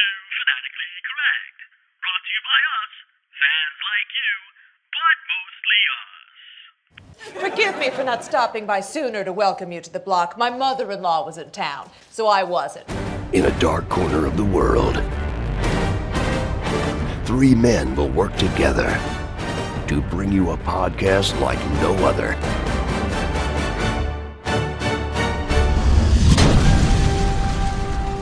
to Fanatically Correct. Brought to you by us, fans like you, but mostly us. Forgive me for not stopping by sooner to welcome you to the block. My mother-in-law was in town, so I wasn't. In a dark corner of the world, three men will work together to bring you a podcast like no other.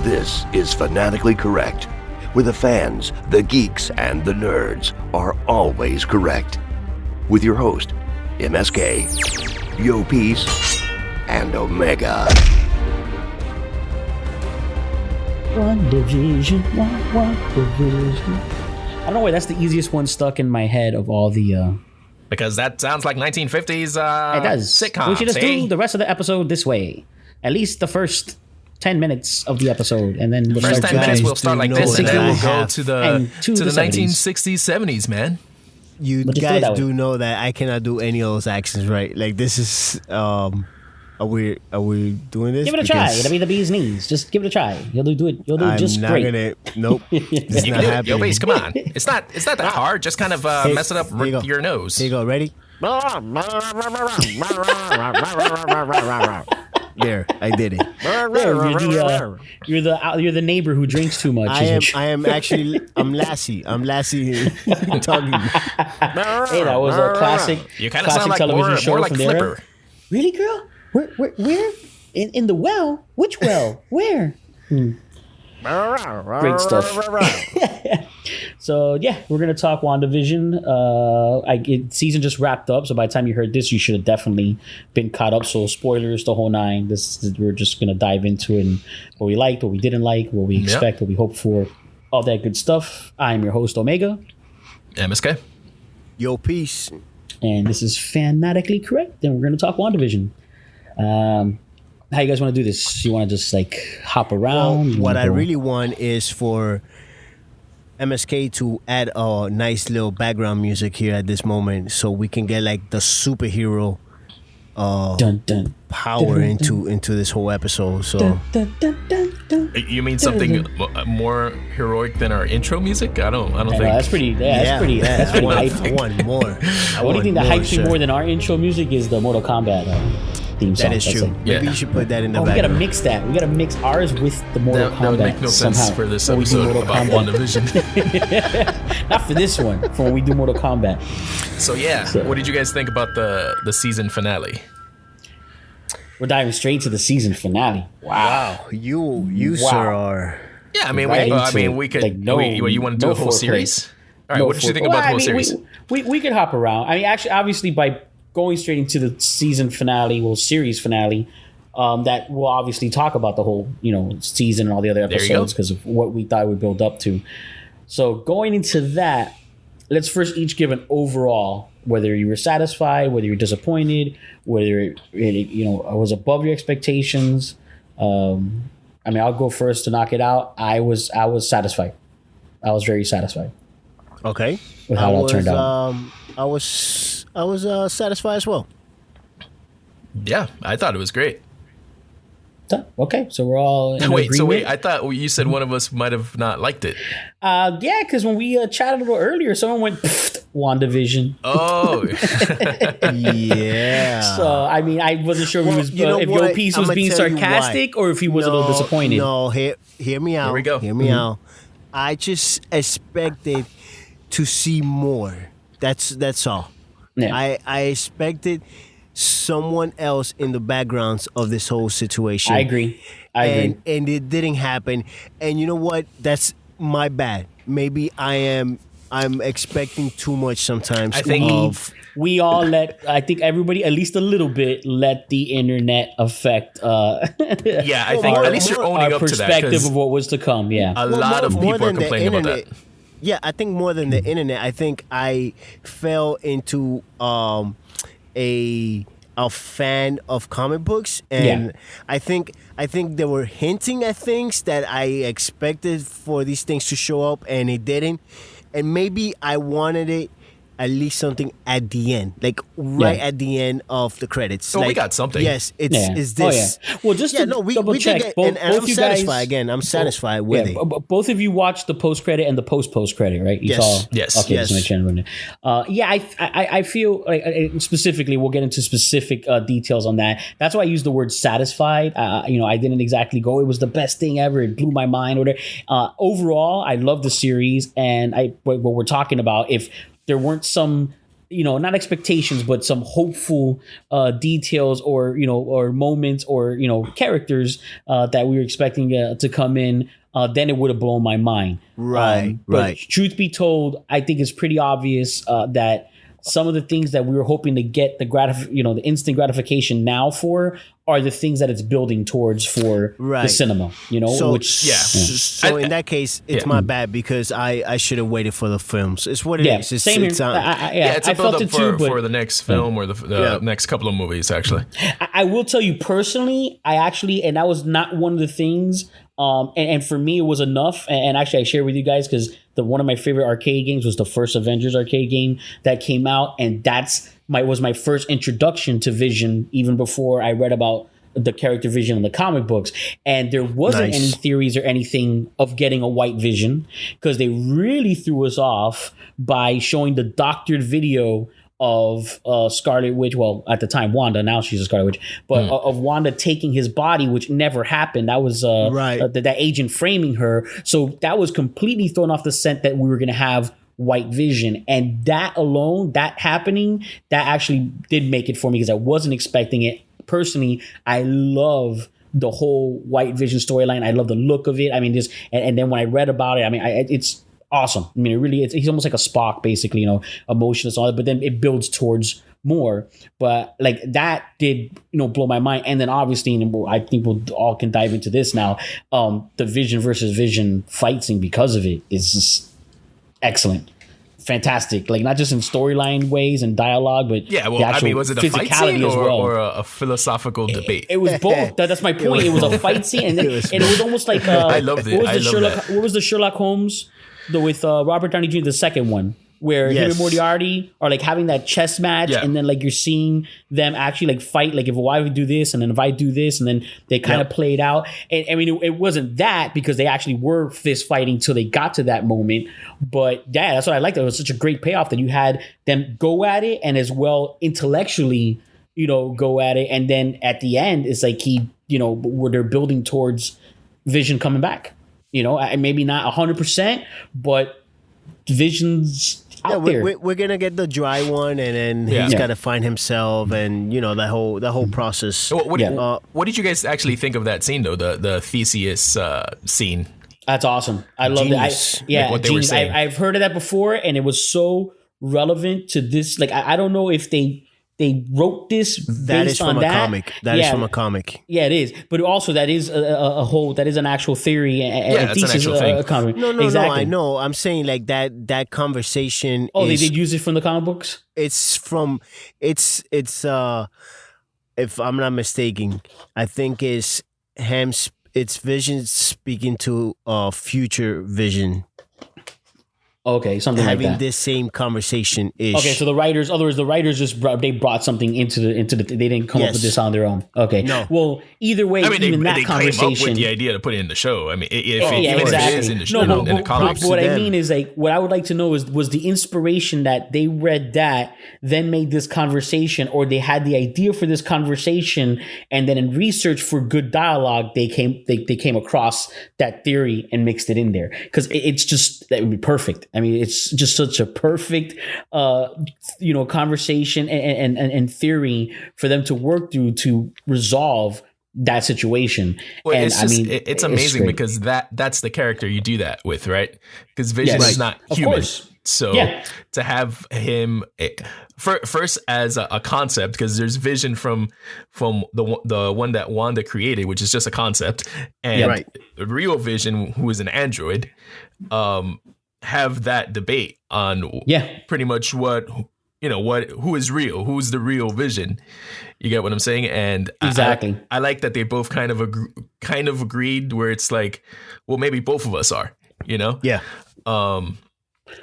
This is Fanatically Correct, where the fans, the geeks, and the nerds are always correct. With your host, MSK, Yo Peace, and Omega. Wandavision, Wandavision. I don't know why that's the easiest one stuck in my head of all the. Because that sounds like 1950s it does. sitcoms. We should just do the rest of the episode this way. At least the first 10 minutes of the episode, and then we'll first 10 minutes we'll start like this, and then we'll go to the 1960s, 70s, man. You guys do know that I cannot do any of those accents, right? Like this is are we doing this? Give it a try. It'll be the bee's knees. Just give it a try. You'll do it. You'll do just great. Nope. It's not happening. Yo, base, come on. It's not that hard. Just kind of mess it up your nose. Here you go. Ready? There, I did it. You're the neighbor who drinks too much. I'm Lassie. I'm Lassie talking. Hey, that was a classic. You kind of sound like more like Flipper. Really, girl? Where? In the well? Which well? Where? Great stuff. So yeah, we're gonna talk WandaVision. Season just wrapped up, so by the time you heard this, you should have definitely been caught up. So spoilers, the whole nine. We're just gonna dive into it and what we liked, what we didn't like, what we expect, what we hope for, all that good stuff. I'm your host Omega. MSK. Yo, peace. And this is Fanatically Correct, and we're gonna talk WandaVision. How you guys want to do this? You want to just like hop around? Well, what I really want is for MSK to add a nice little background music here at this moment, so we can get like the superhero power into this whole episode. So you mean something more heroic than our intro music? I don't think that's pretty. That's pretty hype. I want more. The only thing that hypes me more than our intro music is the Mortal Kombat theme song. That is true. Maybe you should put that in the background. We gotta mix that. We gotta mix ours with the Mortal Kombat. That would make no sense for this episode about Wandavision. Not for this one. For when we do Mortal Kombat. So what did you guys think about the season finale? We're diving straight to the season finale. Wow. You sir are. Yeah, I mean, we could. Like, you want to do a whole series? All right, what did you think about the whole series? We could hop around. I mean, actually, obviously, by going straight into the season finale, series finale, that we'll obviously talk about the whole, season and all the other episodes because of what we thought we'd build up to. So going into that, let's first each give an overall, whether you were satisfied, whether you're disappointed, whether it was above your expectations. I mean, I'll go first to knock it out. I was satisfied. I was very satisfied. Okay. With how it all turned out. I was satisfied as well. Yeah, I thought it was great. Okay, so we're all in wait. agreement. So wait, I thought you said one of us might have not liked it. Yeah, because when we chatted a little earlier, someone went WandaVision. Oh, yeah. So I mean, I wasn't sure if Yo Peace was being sarcastic or if he was a little disappointed. No, hear me out. Here we go. Hear me out. I just expected to see more. That's all. Yeah. I expected someone else in the backgrounds of this whole situation. I agree. And it didn't happen. And you know what? That's my bad. Maybe I'm expecting too much sometimes. I think we all I think everybody at least a little bit let the internet affect I think at least you're owning up to that. Our perspective of what was to come. Yeah. A lot of people are complaining about that. Yeah, I think more than the internet, I think I fell into a fan of comic books, and I think they were hinting at things that I expected for these things to show up, and it didn't. And maybe I wanted it at least something at the end, like at the end of the credits. Oh, like, we got something. Yes, it's this. Oh, yeah. Well, just to double we check, did get, both, and I'm both you satisfied guys, again. I'm satisfied with it. Both of you watched the post credit and the post credit, right? You Yes. saw. Yes. Okay. Yes. Just I feel like specifically, we'll get into specific details on that. That's why I used the word satisfied. I didn't exactly go, it was the best thing ever. It blew my mind. Or whatever. Overall, I love the series, and what we're talking about, if there weren't some, not expectations, but some hopeful details or moments or characters that we were expecting to come in, then it would have blown my mind. Right. But truth be told, I think it's pretty obvious that some of the things that we were hoping to get the instant gratification now for are the things that it's building towards for the cinema. So in that case, it's my bad because I should have waited for the films. It's what it is. It's, same it's, here. It's a I felt build it up too, for the next film or the next couple of movies, actually. I will tell you personally, and that was not one of the things. And for me, it was enough. And actually, I share with you guys because one of my favorite arcade games was the first Avengers arcade game that came out, and was my first introduction to Vision, even before I read about the character Vision in the comic books. And there wasn't any theories or anything of getting a white Vision because they really threw us off by showing the doctored video of Scarlet Witch, well, at the time Wanda, now she's a Scarlet Witch, but of Wanda taking his body, which never happened. That was that agent framing her. So that was completely thrown off the scent that we were going to have white Vision. And that alone, that happening, that actually did make it for me because I wasn't expecting it. Personally, I love the whole white Vision storyline. I love the look of it. I mean, and then when I read about it, I mean, it's awesome. I mean, it really, he's almost like a Spock, basically, emotionless, all that, but then it builds towards more. But like that did, blow my mind. And then obviously, and I think we'll all can dive into this now. The Vision versus Vision fight scene because of it is just excellent. Fantastic, like not just in storyline ways and dialogue, but was it a fight scene or a philosophical debate? It was both. That's my point. It was a fight scene, and it was almost like I loved it. What was the Sherlock Holmes with Robert Downey Jr. the second one, where him and Moriarty are like having that chess match, and then like you're seeing them actually like fight, like if I would do this, and then if I do this, and then they kind of played out. And I mean, it wasn't that because they actually were fist fighting till they got to that moment. But yeah, that's what I liked. It was such a great payoff that you had them go at it and as well intellectually, go at it. And then at the end, it's like where they're building towards Vision coming back. Maybe not 100%, but Vision's out there. We're gonna get the dry one, and then he's got to find himself, and that whole process. What did you guys actually think of that scene, though? The Theseus scene. That's awesome. I love it. What they were saying. I've heard of that before, and it was so relevant to this. Like I don't know if they wrote this based on that. Comic. That is from a comic. Yeah, it is. But also that is a whole, that is an actual theory and it's an actual thing. Comic. No, exactly. I know. I'm saying like that conversation. Oh, they did use it from the comic books? It's if I'm not mistaken, I think it's Vision speaking to future Vision. Okay, something like that. Having this same conversation ish. Okay, so the writers they brought something into the they didn't come up with this on their own. Okay, no. Well, either way, even that they conversation. came up with the idea to put it in the show. I mean, if exactly. it is in the show, in the comics. What I mean is like what I would like to know was the inspiration that they read that then made this conversation, or they had the idea for this conversation, and then in research for good dialogue, they came across that theory and mixed it in there because it's just that would be perfect. I mean, it's just such a perfect, conversation and theory for them to work through to resolve that situation. Well, and it's amazing because that's the character you do that with, right? Because Vision is not human. Of course. So to have him first as a concept, because there's Vision from the one that Wanda created, which is just a concept, and the real Vision, who is an android, have that debate on pretty much who is real, who's the real Vision. You get what I'm saying? And exactly, I like that they both kind of agreed, where it's like, well, maybe both of us are, Yeah.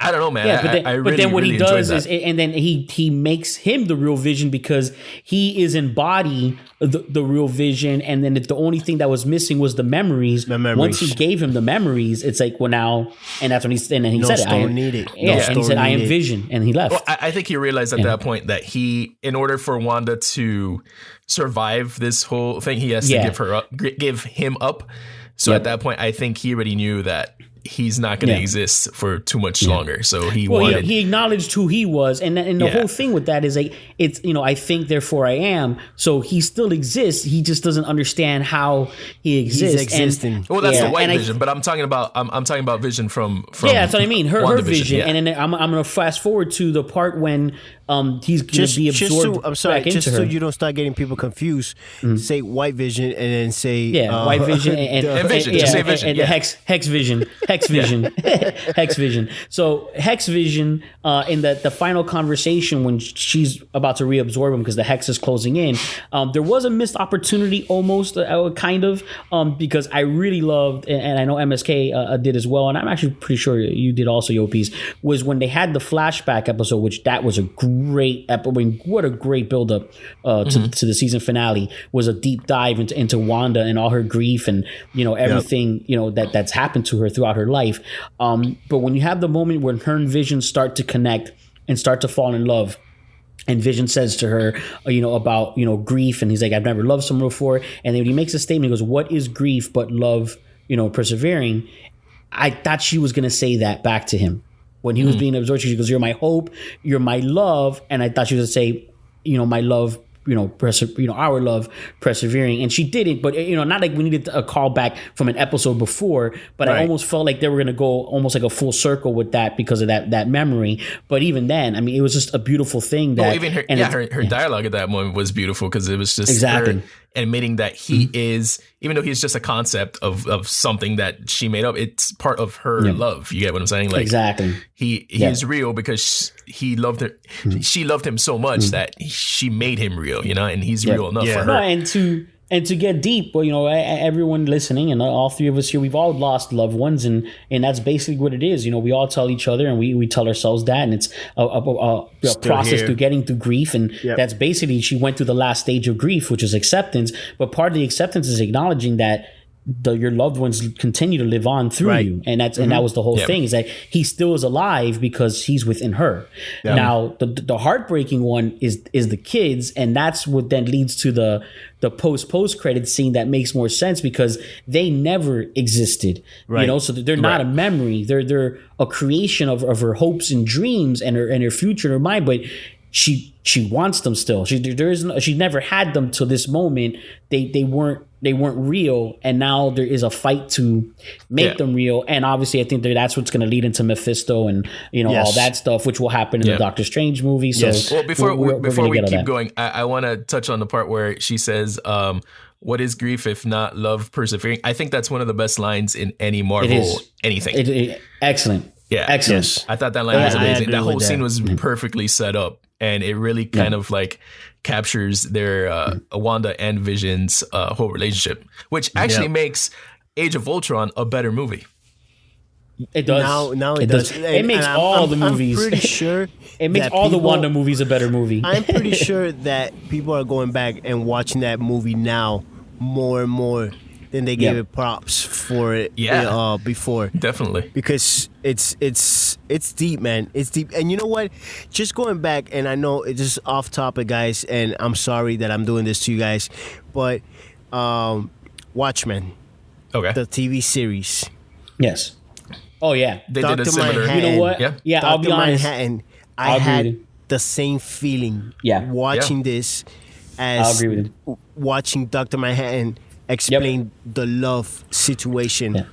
I don't know, man. Yeah, but then what he does is, and then he makes him the real Vision because he is embody the real Vision, and then the only thing that was missing was the memories. Once he gave him the memories, it's like, well, now, and that's when he said it. I need it. Yeah, and he said, I am Vision, and he left. Well, I think he realized at that point that in order for Wanda to survive this whole thing, he has to give him up. So at that point, I think he already knew that he's not going to exist for too much longer. So he acknowledged who he was, and the whole thing with that is like, it's, I think therefore I am. So he still exists. He just doesn't understand how he exists. He's existing. Well, that's the white Vision, but I'm talking about Vision from that's what I mean. Her Vision, and then I'm going to fast forward to the part when he's going to be absorbed. I'm sorry, back just into so her. you don't start getting people confused. Say white Vision and then say white Vision and Vision. Just say Vision. And the Hex Vision. Hex Vision. So Hex Vision, in the final conversation when she's about to reabsorb him because the Hex is closing in, there was a missed opportunity almost, kind of, because I really loved, and I know MSK did as well, and I'm actually pretty sure you did also, Yopis, was when they had the flashback episode, which that was a great episode. I mean, what a great build-up to the season finale, was a deep dive into Wanda and all her grief and, everything, that's happened to her throughout her life. But when you have the moment when her and Vision start to connect and start to fall in love, and Vision says to her, about, grief, and he's like, I've never loved someone before. And then when he makes a statement, he goes, what is grief but love, persevering? I thought she was going to say that back to him. When he was being absorbed, she goes, you're my hope, you're my love. And I thought she was going to say, my love, our love persevering, and she didn't. But not like we needed a call back from an episode before. But I almost felt like they were going to go almost like a full circle with that because of that memory. But even then, I mean, it was just a beautiful thing. That even her dialogue at that moment was beautiful because it was just her admitting that he is, even though he's just a concept of something that she made up, it's part of her love. You get what I'm saying? Like, exactly. He is real because he loved her. She loved him so much that she made him real, and he's real enough for her. And to get deep, well, everyone listening and all three of us here, we've all lost loved ones, and that's basically what it is. We all tell each other, and we tell ourselves that, and it's a process through getting through grief, and that's basically, she went through the last stage of grief, which is acceptance. But part of the acceptance is acknowledging that your loved ones continue to live on through you, and that's and that was the whole thing, is that he still is alive because he's within her. Now the heartbreaking one is the kids, and that's what then leads to the post credit scene that makes more sense because they never existed, so they're not a memory, they're a creation of her hopes and dreams and her future in her mind, but she wants them still. She never had them till this moment. They weren't real, and now there is a fight to make them real. And obviously, I think that's what's going to lead into Mephisto and all that stuff, which will happen in the Doctor Strange movie. So, well, before we keep going, I want to touch on the part where she says, "What is grief if not love persevering?" I think that's one of the best lines in any Marvel anything. Excellent. Yeah, excellent. Yes. I thought that line was amazing. That whole scene was perfectly set up. And it really kind of like captures their Wanda and Vision's whole relationship, which actually makes Age of Ultron a better movie. It does. Now it does. It makes all the movies. I'm pretty sure it makes all the Wanda movies a better movie. I'm pretty sure that people are going back and watching that movie now more and more than they gave it props for it before. Definitely. Because it's deep, man. It's deep. And you know what? Just going back, and I know it's just off topic, guys, and I'm sorry that I'm doing this to you guys, but Watchmen. Okay. The TV series. Yes. Oh, yeah. They did a similar. You know what? Yeah. I'll be honest. Manhattan, I had the same feeling watching this as I'll agree with you. Watching Dr. Manhattan explain the love situation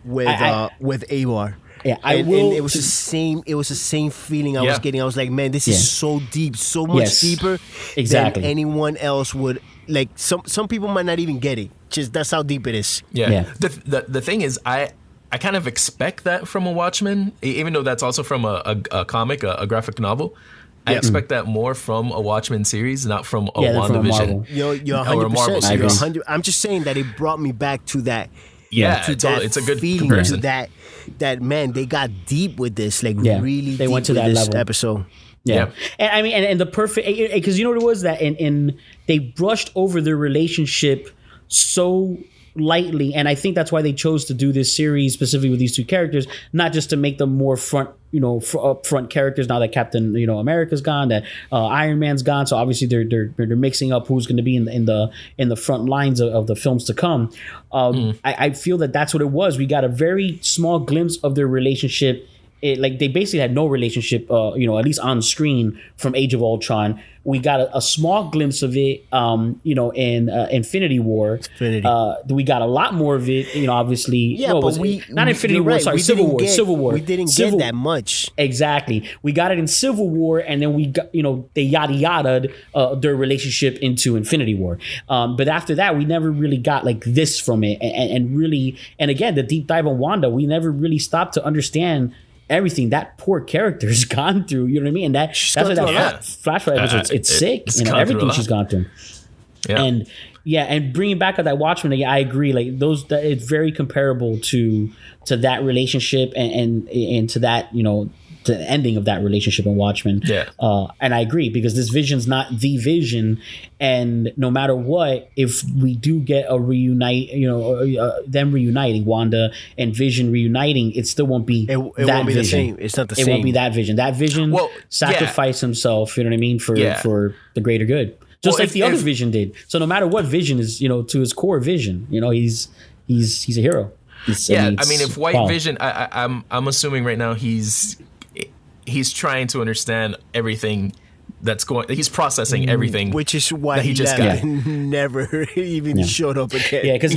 with Avar. Yeah, it was the same. It was the same feeling I was getting. I was like, man, this is so deep, so much deeper than anyone else would. Like some people might not even get it. Just that's how deep it is. Yeah. The thing is, I kind of expect that from a Watchmen, even though that's also from a comic, a graphic novel. I expect that more from a Watchmen series, not from a Wandavision. You're 100%. I'm just saying that it brought me back to that Yeah, it's a good comparison. To that man, they got deep with this, like really. They deep went to with that this level. episode. Yeah. And I mean, and the perfect, because you know what it was that in they brushed over their relationship so lightly, and I think that's why they chose to do this series specifically with these two characters, not just to make them more front characters now that Captain America's gone, that Iron Man's gone, so obviously they're mixing up who's going to be in the front lines of the films to come. I feel that that's what it was. We got a very small glimpse of their relationship. Like they basically had no relationship, at least on screen from Age of Ultron. We got a small glimpse of it, in Infinity War. We got a lot more of it, obviously. Yeah, but not Infinity War. Sorry, Civil War. Civil War. We didn't get that much. Exactly. We got it in Civil War, and then we got, they yada their relationship into Infinity War. But after that, we never really got like this from it, and really, and again, the deep dive on Wanda, we never really stopped to understand everything that poor character's gone through, you know what I mean? And that's why that flashback episode, it's sick, everything she's gone through. Yeah. And bringing back up that Watchmen again, I agree. Like it's very comparable to that relationship and to that, to the ending of that relationship in Watchmen. Yeah. And I agree, because this Vision's not the Vision, and no matter what, if we do get a reunite, them reuniting, Wanda and Vision reuniting, it still won't be it that won't be Vision. The same. It's not the same. It won't be that Vision. That Vision sacrificed himself, you know what I mean, for the greater good. Just like the other Vision did. So no matter what Vision is, to his core Vision, he's a hero. If White Vision, I'm assuming right now he's trying to understand everything that's going. He's processing everything, which is why he just got. Never even showed up again. Yeah, because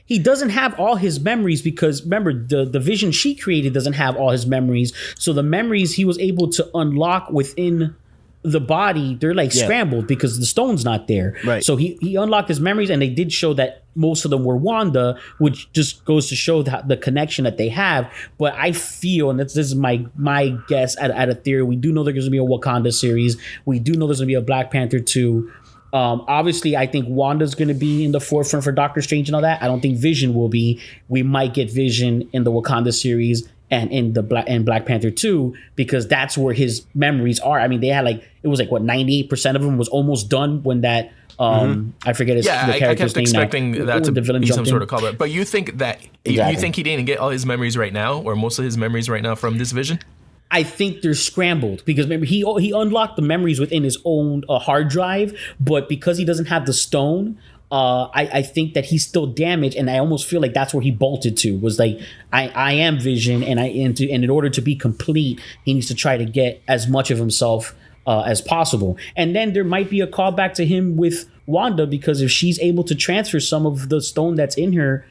he doesn't have all his memories, because remember the Vision she created doesn't have all his memories. So the memories he was able to unlock within the body, they're like scrambled because the stone's not there. Right. So he unlocked his memories, and they did show that most of them were Wanda, which just goes to show the connection that they have. But I feel, and this is my guess at a theory, we do know there's going to be a Wakanda series. We do know there's going to be a Black Panther 2. Obviously, I think Wanda's going to be in the forefront for Doctor Strange and all that. I don't think Vision will be. We might get Vision in the Wakanda series and in the Black Panther 2, because that's where his memories are. I mean, they had 98% of them was almost done when that I forget the character's name. I kept expecting that to be some sort of callback. But you think that you think he didn't get all his memories right now, or most of his memories right now from this Vision? I think they're scrambled, because remember he unlocked the memories within his own hard drive, but because he doesn't have the stone, I think that he's still damaged, and I almost feel like that's where he bolted to, was like, I am Vision, and in order to be complete, he needs to try to get as much of himself as possible. And then there might be a callback to him with Wanda, because if she's able to transfer some of the stone that's in her,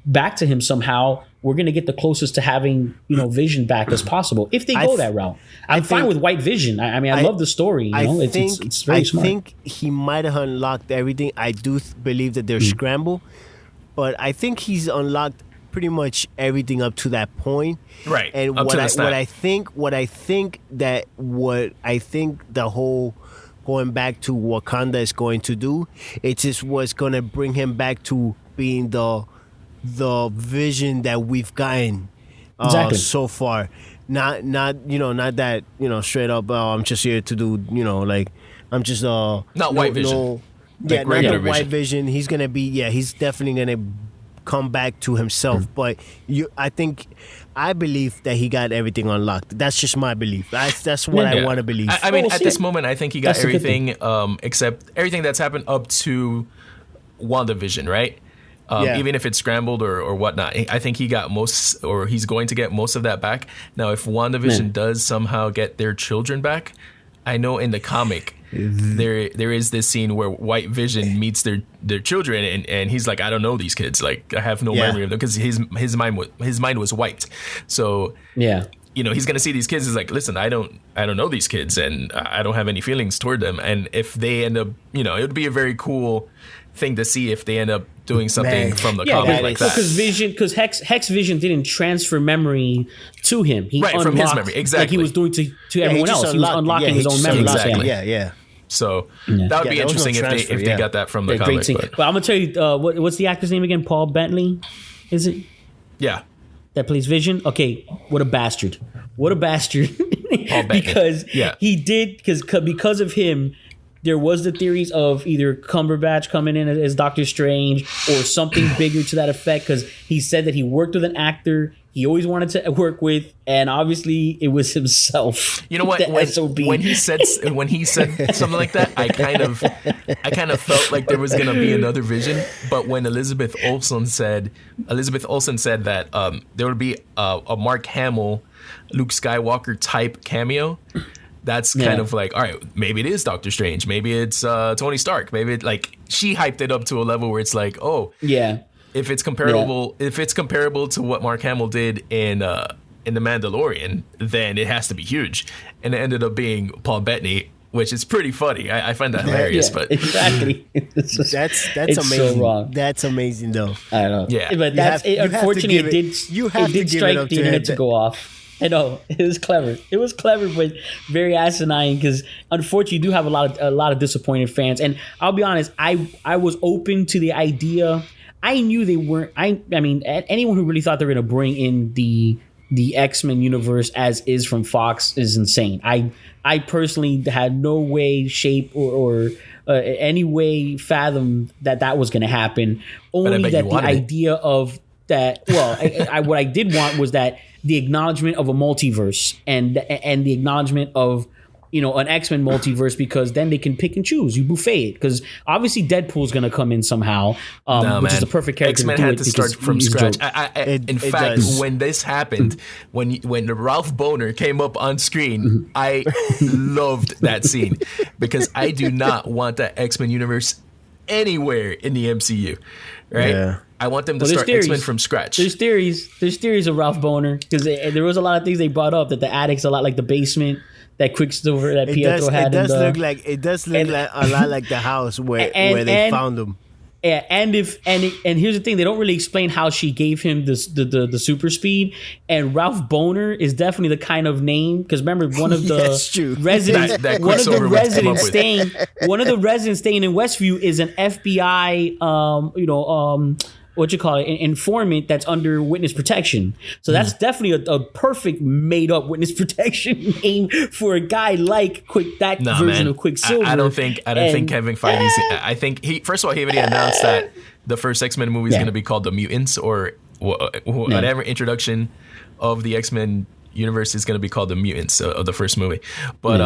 back to him somehow, we're going to get the closest to having, Vision back as possible, if they go that route. I'm fine with White Vision. I mean, I love the story. It's very smart. I think he might have unlocked everything. I do believe that they're scrambled, but I think he's unlocked pretty much everything up to that point. Right. And what I think the whole going back to Wakanda is going to do, it's just what's going to bring him back to being the Vision that we've gotten so far. Not that straight up. I'm just here to do I'm just not White Vision. Not White Vision. He's gonna be he's definitely gonna come back to himself. But I believe that he got everything unlocked. That's just my belief. That's what I want to believe. I mean, at this moment, I think he got everything except everything that's happened up to WandaVision, right? Even if it's scrambled or whatnot, I think he got most, or he's going to get most of that back. Now, if WandaVision does somehow get their children back, I know in the comic there is this scene where White Vision meets their children, and he's like, I don't know these kids, like I have no memory of them, because his mind was wiped. So he's gonna see these kids. He's like, listen, I don't know these kids, and I don't have any feelings toward them. And if they end up, it would be a very cool thing to see if they end up doing something from the comic like that. Because Hex Vision didn't transfer memory to him. He unlocked, from his memory, exactly, like he was doing to everyone else. He was unlocking his own memory. Exactly. Yeah. So that would be interesting if they got that from the comic. But I'm gonna tell you, what's the actor's name again? Paul Bettany, is it? Yeah, that plays Vision. Okay, what a bastard! What a bastard! Because he did because of him. There was the theories of either Cumberbatch coming in as Doctor Strange or something bigger to that effect, because he said that he worked with an actor he always wanted to work with, and obviously it was himself. You know what? When he said something like that, I kind of felt like there was gonna be another Vision. But when Elizabeth Olsen said that there would be a Mark Hamill, Luke Skywalker type cameo. That's kind of like, all right, maybe it is Doctor Strange. Maybe it's Tony Stark. Maybe she hyped it up to a level where it's like, oh, yeah. If it's comparable to what Mark Hamill did in The Mandalorian, then it has to be huge. And it ended up being Paul Bettany, which is pretty funny. I find that hilarious. But exactly, that's amazing. So wrong. That's amazing, though. I don't know. Yeah, but unfortunately, it did strike the internet to go off. I know it was clever. It was clever, but very asinine because unfortunately, you do have a lot of disappointed fans. And I'll be honest, I was open to the idea. I knew they weren't. I mean, anyone who really thought they were going to bring in the X-Men universe as is from Fox is insane. I personally had no way, shape, or any way fathom that was going to happen. Only that the idea of that. Well, what I did want was that. The acknowledgement of a multiverse and the acknowledgement of an X-Men multiverse, because then they can pick and choose. You buffet it because obviously Deadpool's going to come in somehow, which is the perfect character. X-Men had to start from scratch. In fact, when this happened, when Ralph Boner came up on screen, I loved that scene because I do not want that X-Men universe anywhere in the MCU. Right? Yeah. I want them to start X-Men from scratch. There's theories of Ralph Boner because there was a lot of things they brought up that the attic's a lot like the basement that Quicksilver that Pietro had. It does look like a lot like the house where they found him. Yeah, and here's the thing: they don't really explain how she gave him the super speed. And Ralph Boner is definitely the kind of name because remember one of the residents, one of the residents staying in Westview is an FBI, informant that's under witness protection. So that's definitely a perfect made up witness protection name for a guy like version of Quicksilver. I don't think Kevin Feige's. I think he already announced that the first X-Men movie is going to be called The Mutants, or whatever introduction of the X-Men universe is going to be called The Mutants of the first movie. But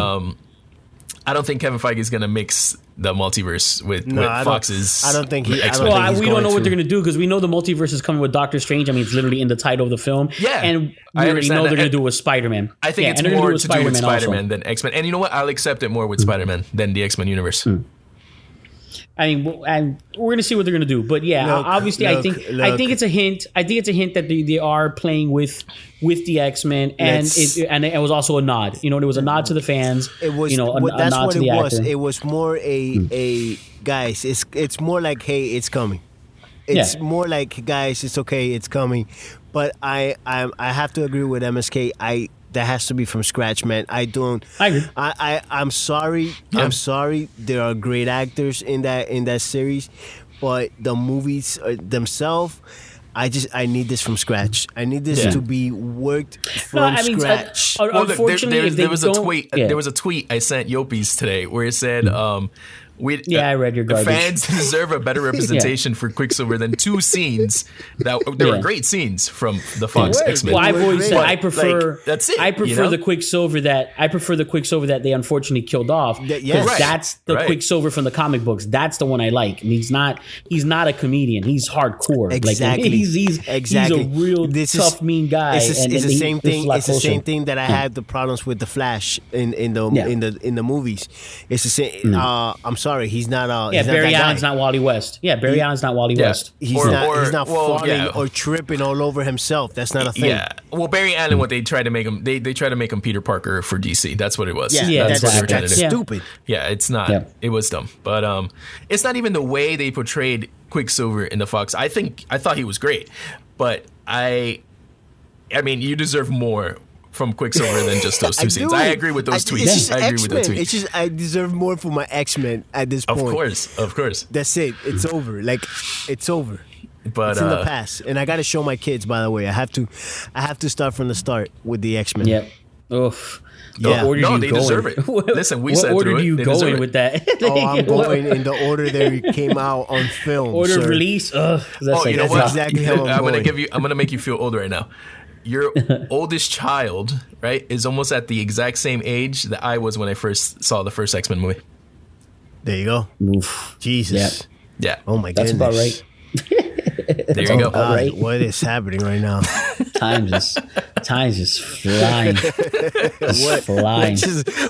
I don't think Kevin Feige is going to mix the multiverse with Fox's. I don't think he. We don't know what they're going to do because we know the multiverse is coming with Doctor Strange. I mean, it's literally in the title of the film. Yeah, and we already know they're going to do it with Spider-Man. I think it's more to do with Spider-Man than X-Men. And you know what? I'll accept it more with Spider-Man than the X-Men universe. I mean, and we're going to see what they're going to do, but obviously, I think it's a hint. I think it's a hint that they are playing with the X-Men, and it was also a nod. There was a nod to the fans. It was, a nod to the actor. It was more a guys. It's more like, hey, it's coming. It's more like, guys, it's okay, it's coming. But I have to agree with MSK. That has to be from scratch, man. I agree. I'm sorry. Yeah. I'm sorry. There are great actors in that series, but the movies themselves, I need this from scratch. I need this to be worked from scratch. Unfortunately, there was a tweet. There was a tweet I sent Yopis today where it said. I read your garbage. Fans deserve a better representation for Quicksilver than two scenes that there were great scenes from the Fox X-Men. Well, I've always said I prefer. That's it. I prefer the Quicksilver that they unfortunately killed off. That's the Quicksilver from the comic books. That's the one I like. And he's not a comedian. He's hardcore. Exactly. He's a real tough, mean guy. It's the same thing. It's the same thing that I had the problems with the Flash in the movies. It's the same. I'm sorry, he's not. Barry Allen's not Wally West. Yeah, Barry Allen's not Wally West. He's not falling or tripping all over himself. That's not a thing. Yeah. Well, Barry Allen, what they tried to make him, they tried to make him Peter Parker for DC. That's what it was. That's what they were trying to do. Stupid. Yeah, it's not. Yeah. It was dumb. But it's not even the way they portrayed Quicksilver in the Fox. I thought he was great, but I mean, you deserve more from Quicksilver than just those two scenes. I agree with those tweets. I agree with the tweets. It's just I deserve more for my X-Men at this point. Of course. That's it. It's over. Like, it's over. But it's in the past, and I got to show my kids. By the way, I have to start from the start with the X-Men. Yeah. Oof. Yeah. No, they deserve it. Listen, we said order through do you it. go in with that? I'm going in the order they came out on film. Order of release. You know that's what? exactly how I'm going. I'm gonna make you feel old right now. Your oldest child, right, is almost at the exact same age that I was when I first saw the first X-Men movie. There you go. Oof. Jesus. Yeah. Oh my That's goodness. about right. There you go. God, right. what is happening right now? Time's just flying. Flying.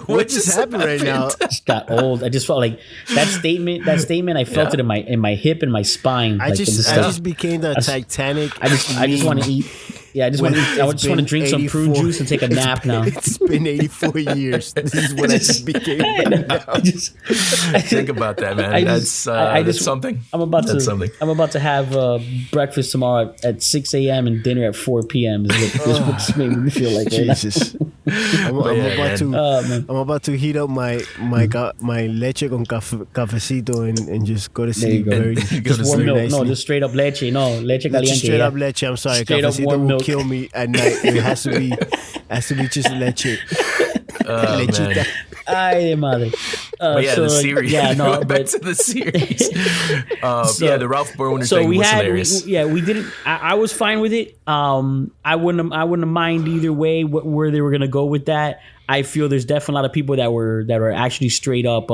What just happened right now? Just got old. I just felt like that statement. I felt it in my hip and my spine. I just became the Titanic. I just want to eat. Yeah, I just want to. I just want to drink some prune juice and take a nap now. It's been 84 years. This is what I just became. Think about that, man. That's something. I'm about to have breakfast tomorrow at 6 a.m. and dinner at 4 p.m. Is what made me feel like Jesus. I'm about to heat up my leche con cafecito and just go to sleep. Just warm milk. No, just straight up leche. No, leche caliente. Just straight up leche. I'm sorry. Straight up warm milk. Kill me at night. It has to be just leche. Lechita. Ay, madre. The series. Yeah, no, back to the series. The Ralph Boner thing was hilarious. We didn't. I was fine with it. I wouldn't have mind either way where they were gonna go with that. I feel there's definitely a lot of people that are actually straight up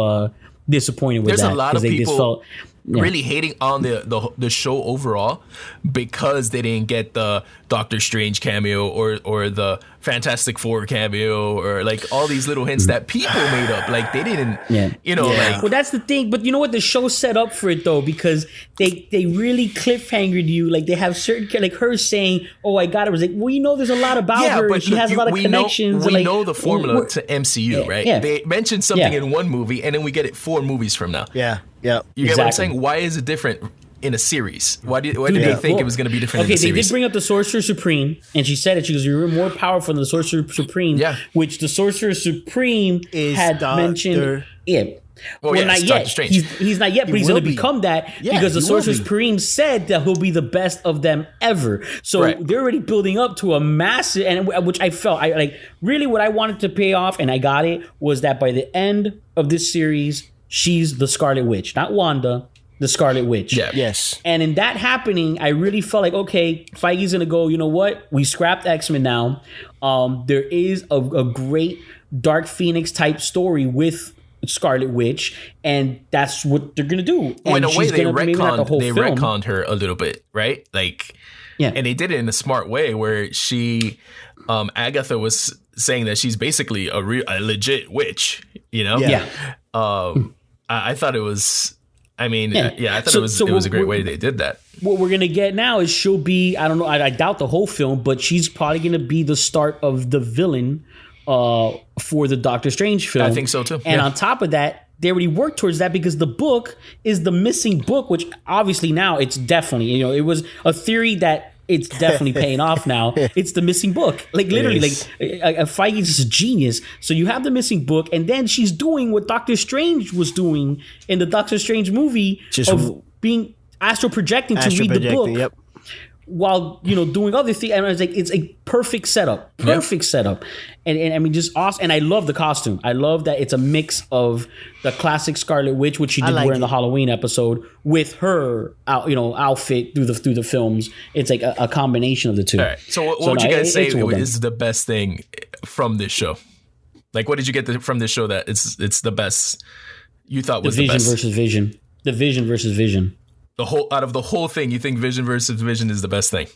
disappointed with that. There's a lot of people really hating on the show overall because they didn't get the Doctor Strange cameo or the Fantastic Four cameo or like all these little hints that people made up. Like they didn't, like. Well, that's the thing. But you know what? The show set up for it though because they really cliffhangered you. Like they have certain like her saying, "Oh, I got it." Was like, well, there's a lot about her. But she has a lot of connections. We know the formula to MCU, right? Yeah. They mentioned something in one movie, and then we get it 4 movies from now. Yeah. You get what I'm saying? Why is it different in a series? Why did they think it was going to be different in a series? They did bring up the Sorcerer Supreme, and she said it. She goes, "You're more powerful than the Sorcerer Supreme." Yeah. Which the Sorcerer Supreme had mentioned. Yeah. Well, not yet. He's not yet, but he's going to become that because the Sorcerer Supreme said that he'll be the best of them ever. So they're already building up to a massive, and which I felt really what I wanted to pay off, and I got it, was that by the end of this series, she's the Scarlet Witch, not Wanda, the Scarlet Witch. Yeah. Yes. And in that happening, I really felt like, okay, Feige's going to go, you know what? We scrapped X-Men now. There is a great Dark Phoenix type story with Scarlet Witch, and that's what they're going to do. Well, in a way, they retconned her a little bit, right? Like, and they did it in a smart way where she, Agatha was saying that she's basically a legit witch, you know? Yeah. I thought it was. I mean, I thought it was a great way they did that. What we're gonna get now is she'll be. I don't know. I doubt the whole film, but she's probably gonna be the start of the villain for the Doctor Strange film. I think so too. And on top of that, they already worked towards that because the book is the missing book, which obviously now it's definitely it was a theory that. It's definitely paying off now. It's the missing book. Like literally, Feige's just a genius. So you have the missing book, and then she's doing what Doctor Strange was doing in the Doctor Strange movie of being astral projecting to read the book. Yep. While doing other things, and I was like, it's a perfect setup, setup, and I mean just awesome. And I love the costume. I love that it's a mix of the classic Scarlet Witch, which she did wear in the Halloween episode, with her outfit through the films. It's like a combination of the two. All right. So what would you guys say is the best thing from this show? Like, what did you get from this show that it's the best? You thought was the best? The Vision versus Vision. Out of the whole thing, you think Vision versus Vision is the best thing?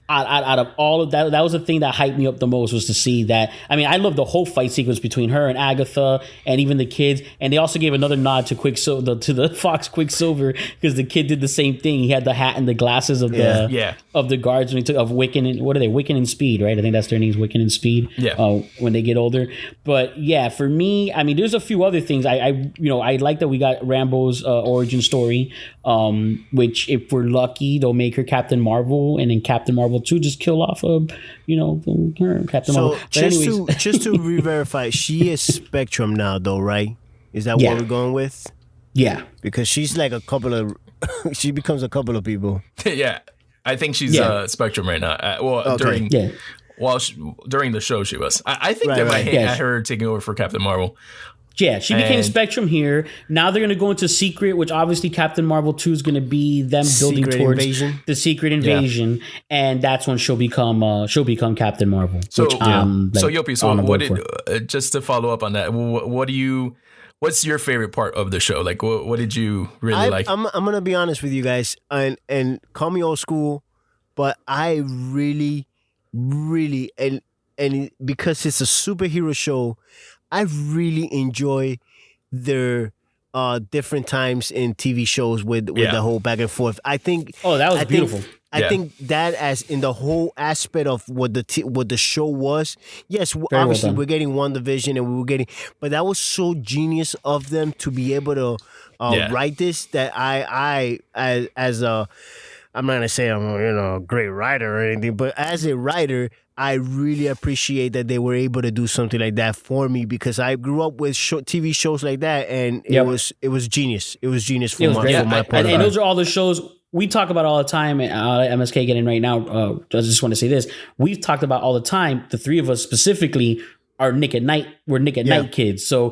Out of all of that, that was the thing that hyped me up the most, was to see that. I mean, I love the whole fight sequence between her and Agatha and even the kids. And they also gave another nod to Quicksilver, to the Fox Quicksilver, because the kid did the same thing. He had the hat and the glasses of the guards when he took of Wiccan and what are they? Wiccan and Speed, right? I think that's their names, Wiccan and Speed. Yeah. When they get older. But yeah, for me, I mean, there's a few other things. I like that we got Rambo's origin story, which if we're lucky, they'll make her Captain Marvel, and in Captain Marvel Marvel 2 just kill off her, Captain Marvel. But just to re-verify, she is Spectrum now, though, right? Is that what we're going with? Yeah, because she's like she becomes a couple of people. Yeah, I think she's Spectrum right now. During the show she was. I think they might hint at her taking over for Captain Marvel. Yeah, she became Spectrum here. Now they're going to go into Secret, which obviously Captain Marvel 2 is going to be them building towards the Secret Invasion, and that's when she'll become Captain Marvel. So, Yopi, just to follow up on that, what's your favorite part of the show? Like, what did you really like? I'm going to be honest with you guys, and call me old school, but I really, really, and because it's a superhero show, I really enjoy their different times in TV shows with the whole back and forth. I think. Oh, that was beautiful. I think that as in the whole aspect of what the show was. Yes, obviously we're getting Wandavision and but that was so genius of them to be able to write this that I as a. I'm not gonna say I'm a great writer or anything, but as a writer, I really appreciate that they were able to do something like that for me because I grew up with TV shows like that, and it was genius. It was genius for my part. And those are all the shows we talk about all the time. MSK getting right now. I just want to say this: we've talked about all the time. The three of us specifically are Nick at Night. We're Nick at Night kids. So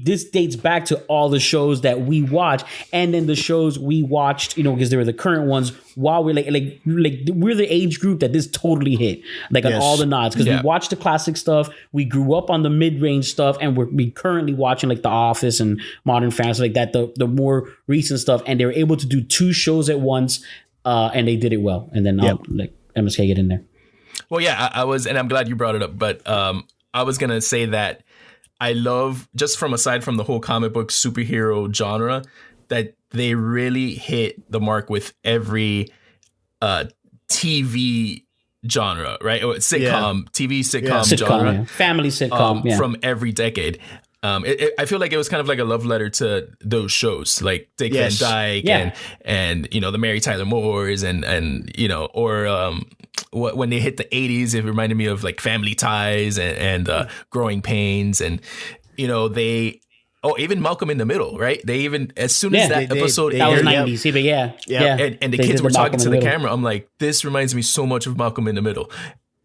this dates back to all the shows that we watch, and then the shows we watched, because they were the current ones while we're like we're the age group that this totally hit, on all the nods, because we watched the classic stuff. We grew up on the mid-range stuff, and we currently watching like The Office and Modern Family, like that, the more recent stuff, and they were able to do two shows at once, and they did it well. And then I'll let MSK get in there. Well, yeah, I was, and I'm glad you brought it up, but I was going to say that I love, just aside from the whole comic book superhero genre, that they really hit the mark with every TV genre, right? TV sitcom genre. Yeah. Family sitcom. From every decade. I feel like it was kind of like a love letter to those shows, like Dick Van Dyke and the Mary Tyler Moores and when they hit the 80s, it reminded me of like Family Ties and Growing Pains, and even Malcolm in the Middle, right? They even, as soon as that episode that was 90s, and the kids were talking to the camera, I'm like, this reminds me so much of Malcolm in the Middle.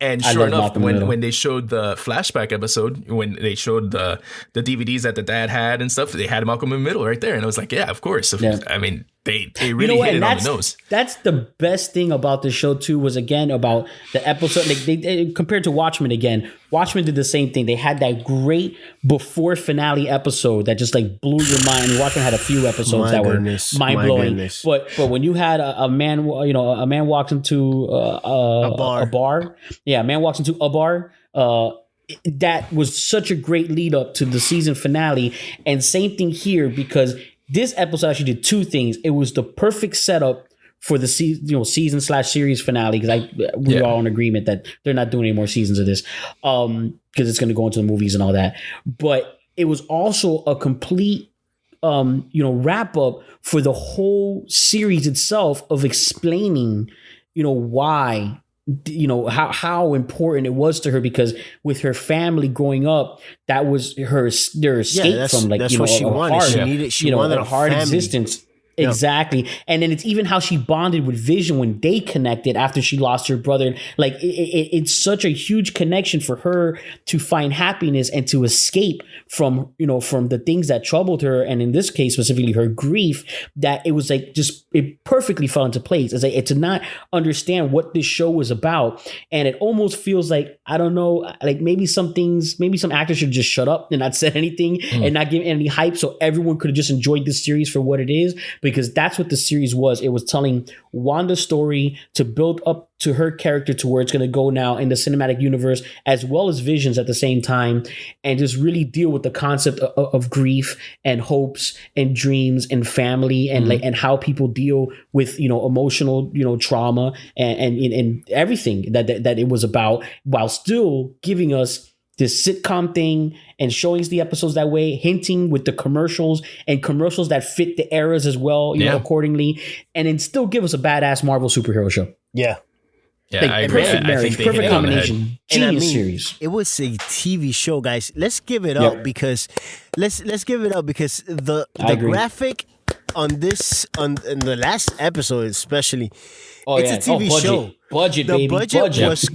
And sure enough, when they showed the flashback episode, when they showed the DVDs that the dad had and stuff, they had Malcolm in the Middle right there. And I was like, yeah, of course. I mean, they really hit it on the nose. That's the best thing about the show too, was again about the episode. Like they compared to Watchmen again, Watchmen did the same thing. They had that great before finale episode that just like blew your mind. Watchmen had a few episodes that were mind blowing. But when you had a man walks into a bar. Yeah, a man walks into a bar. That was such a great lead up to the season finale, and same thing here, because this episode actually did two things. It was the perfect setup for the season/series finale, because we're all in agreement that they're not doing any more seasons of this, because it's going to go into the movies and all that. But it was also a complete wrap up for the whole series itself, of explaining why, how important it was to her, because with her family growing up, that was their escape from what she wanted. Hard, she wanted a hard family. Existence. Exactly. And then it's even how she bonded with Vision when they connected after she lost her brother. Like it's such a huge connection for her to find happiness and to escape from the things that troubled her. And in this case, specifically her grief, that it was like it perfectly fell into place. It's like to not understand what this show was about. And it almost feels like, I don't know, like maybe some actors should just shut up and not say anything and not give any hype, so everyone could have just enjoyed this series for what it is. Because that's what the series was. It was telling Wanda's story to build up to her character to where it's going to go now in the cinematic universe, as well as Visions at the same time, and just really deal with the concept of grief and hopes and dreams and family and and how people deal with emotional trauma and everything that it was about, while still giving us this sitcom thing and showing us the episodes that way, hinting with the commercials that fit the eras as well, accordingly, and then still give us a badass Marvel superhero show. Yeah. Yeah, I agree. Perfect marriage, perfect combination. Genius series. It was a TV show, guys. Let's give it up because let's give it up because the graphic on the last episode especially. It's a TV show. Budget, the baby. budget budget was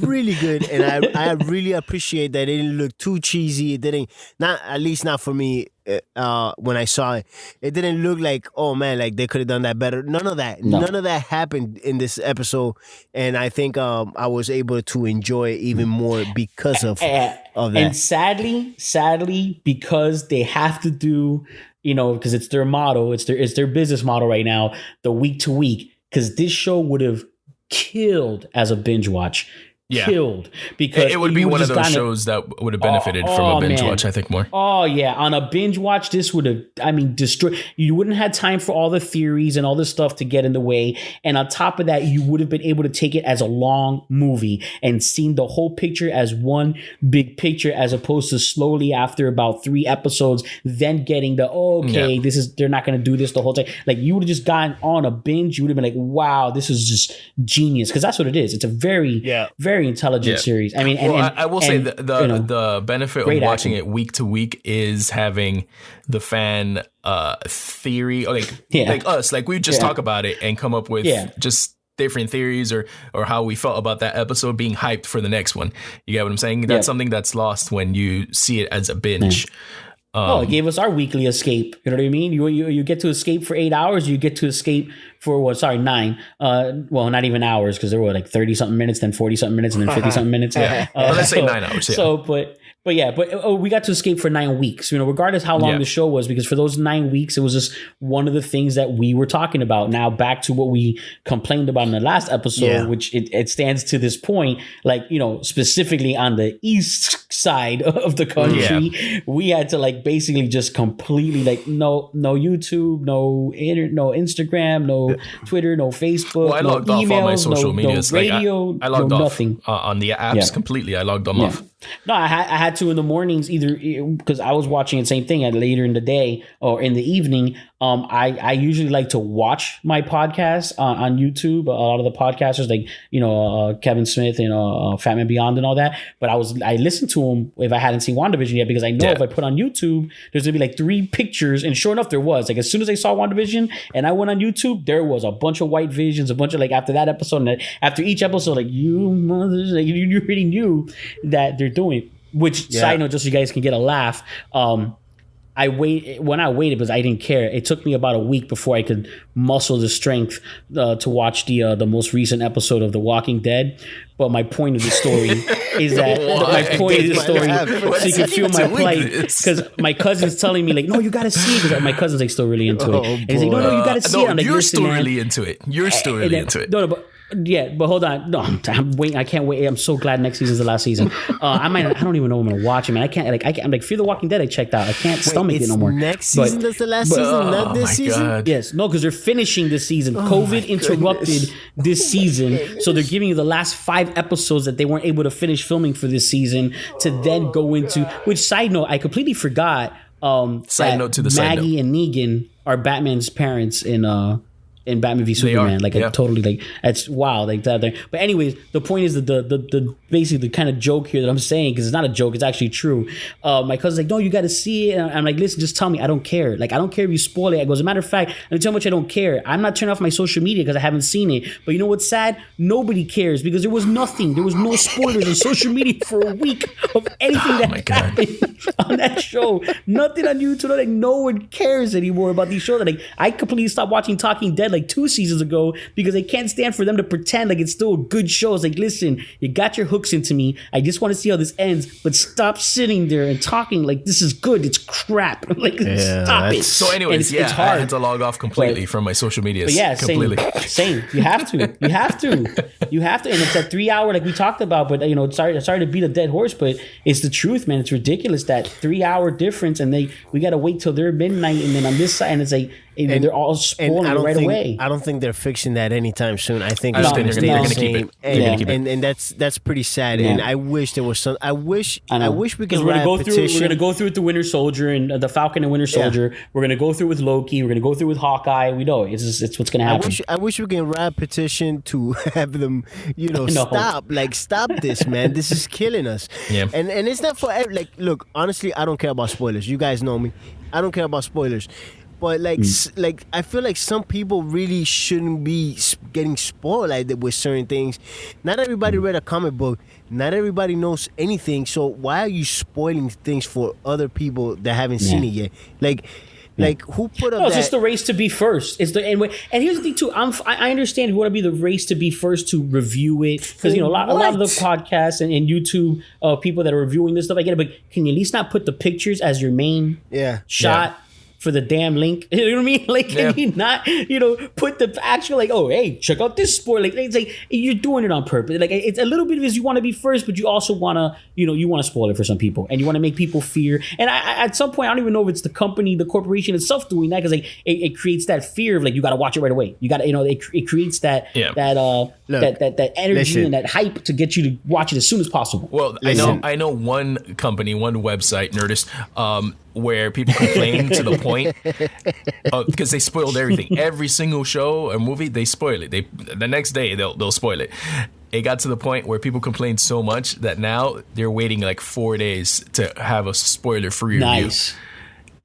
really good, and I really appreciate that it didn't look too cheesy. It didn't, at least not for me. When I saw it, it didn't look like, oh man, like they could have done that better. None of that happened in this episode, and I think I was able to enjoy it even more because of that. And sadly, because they have to do, because it's their motto, it's their business model right now, the week to week. Because this show would have killed as a binge watch. Killed. Because it would be one of those shows that would have benefited from a binge watch, I think, more. Oh, yeah. On a binge watch, this would have, destroyed. You wouldn't have time for all the theories and all this stuff to get in the way. And on top of that, you would have been able to take it as a long movie and seen the whole picture as one big picture, as opposed to slowly after about 3 episodes, then getting they're not going to do this the whole time. Like, you would have just gotten on a binge. You would have been like, wow, this is just genius. Because that's what it is. It's a very, very intelligent series. I mean, I will say the benefit of watching it week to week is having the fan theory, like us, like we just talk about it and come up with just different theories or how we felt about that episode, being hyped for the next one. You get what I'm saying? That's something that's lost when you see it as a binge. It gave us our weekly escape. You know what I mean? You get to escape for 8 hours. You get to escape for 9. Well, not even hours, because there were like 30 something minutes, then 40 something minutes, and then 50 something minutes. Let's say 9 hours. Yeah. So, but we got to escape for 9 weeks. Regardless how long the show was, because for those 9 weeks, it was just one of the things that we were talking about. Now back to what we complained about in the last episode, which it stands to this point. Like, specifically on the east side of the country, we had to basically just completely no YouTube, no Instagram, no Twitter, no Facebook, I logged off all my social media. No radio, I logged off nothing on the apps completely. I logged them off. No, I had to in the mornings, either because I was watching the same thing later in the day or in the evening. I usually like to watch my podcasts on YouTube. A lot of the podcasters, like Kevin Smith and Fat Man Beyond and all that. But I listened to them if I hadn't seen WandaVision yet, because I know if I put on YouTube, there's gonna be 3 pictures, and sure enough, there was. As soon as I saw WandaVision and I went on YouTube, there was a bunch of white visions, a bunch of after that episode, and after each episode, you mothers, you really knew that they're doing it. Which side note, just so you guys can get a laugh. I waited because I didn't care. It took me about a week before I could muscle the strength to watch the most recent episode of The Walking Dead. But my point of the story is that so you can feel my plight, because my cousin's telling me no, you gotta see it, because my cousin's still really into it. And he's like, no, you gotta see it. I'm like, you're still really into it. You're still really into it. No, but. Yeah, but hold on. No, I'm waiting. I can't wait. I'm so glad next season's the last season. I don't even know when I'm gonna watch it, man. I can't. I'm like Fear the Walking Dead. I checked out. I can't stomach it no more. Next season, that's the last season, not this season. God. Yes, no, because they're finishing this season. COVID interrupted this season, so they're giving you the last 5 episodes that they weren't able to finish filming for this season to then go into. Which, side note, I completely forgot. Side note to the side note. Maggie and Negan are Batman's parents in Batman v Superman. I totally that's wild that. But anyways, the point is that the basically the kind of joke here that I'm saying, because it's not a joke, it's actually true. My cousin's like, no, you got to see it. And I'm like, listen, just tell me. I don't care. I don't care if you spoil it. I go, as a matter of fact, let me tell you how much I don't care. I'm not turning off my social media because I haven't seen it. But you know what's sad? Nobody cares, because there was nothing. There was no spoilers on social media for a week of anything that happened on that show. Nothing on YouTube. No one cares anymore about these shows. I completely stopped watching Talking Dead 2 seasons ago, because I can't stand for them to pretend like it's still a good show. It's listen, you got your hooks into me. I just want to see how this ends, but stop sitting there and talking like this is good. It's crap. Stop it. So anyways, it's hard. I had to log off completely from my social media. Completely. Same. You have to. And it's that 3 hour, like we talked about, but sorry to beat a dead horse, but it's the truth, man. It's ridiculous, that 3 hour difference, and we got to wait till they're midnight, and then on this side, and it's And they're all spoiling it right away. I don't think they're fixing that anytime soon. I think they're going to stay the same. Keep it. And that's pretty sad. Yeah. And I wish there was some. I wish we could write a petition. We're going to go through with the Winter Soldier and the Falcon and Winter Soldier. We're going to go through with Loki. We're going to go through with Hawkeye. We know it's what's going to happen. I wish we can write a petition to have them, stop this, man. This is killing us. Yeah. And it's not for look, honestly, I don't care about spoilers. You guys know me. I don't care about spoilers. But I feel like some people really shouldn't be getting spoiled like that with certain things. Not everybody read a comic book. Not everybody knows anything. So why are you spoiling things for other people that haven't seen it yet? Like who put up? No, it's just the race to be first. It's the and here's the thing too. I understand if you want to be the race to be first to review it because a lot of the podcasts and YouTube people that are reviewing this stuff, I get it. But can you at least not put the pictures as your main shot? Yeah. For the damn link, you know what I mean? Like, can you not, put the actual hey, check out this spoiler. Like, it's like you're doing it on purpose. Like, it's a little bit because you want to be first, but you also want to, you want to spoil it for some people, and you want to make people fear. And I at some point, I don't even know if it's the company, the corporation itself doing that because it creates that fear of you got to watch it right away. You got to, it creates that that energy and that hype to get you to watch it as soon as possible. Well, I know one company, one website, Nerdist, where people complain to the point because they spoiled everything. Every single show or movie, they spoil it. The next day they'll spoil it. It got to the point where people complained so much that now they're waiting 4 days to have a spoiler-free review.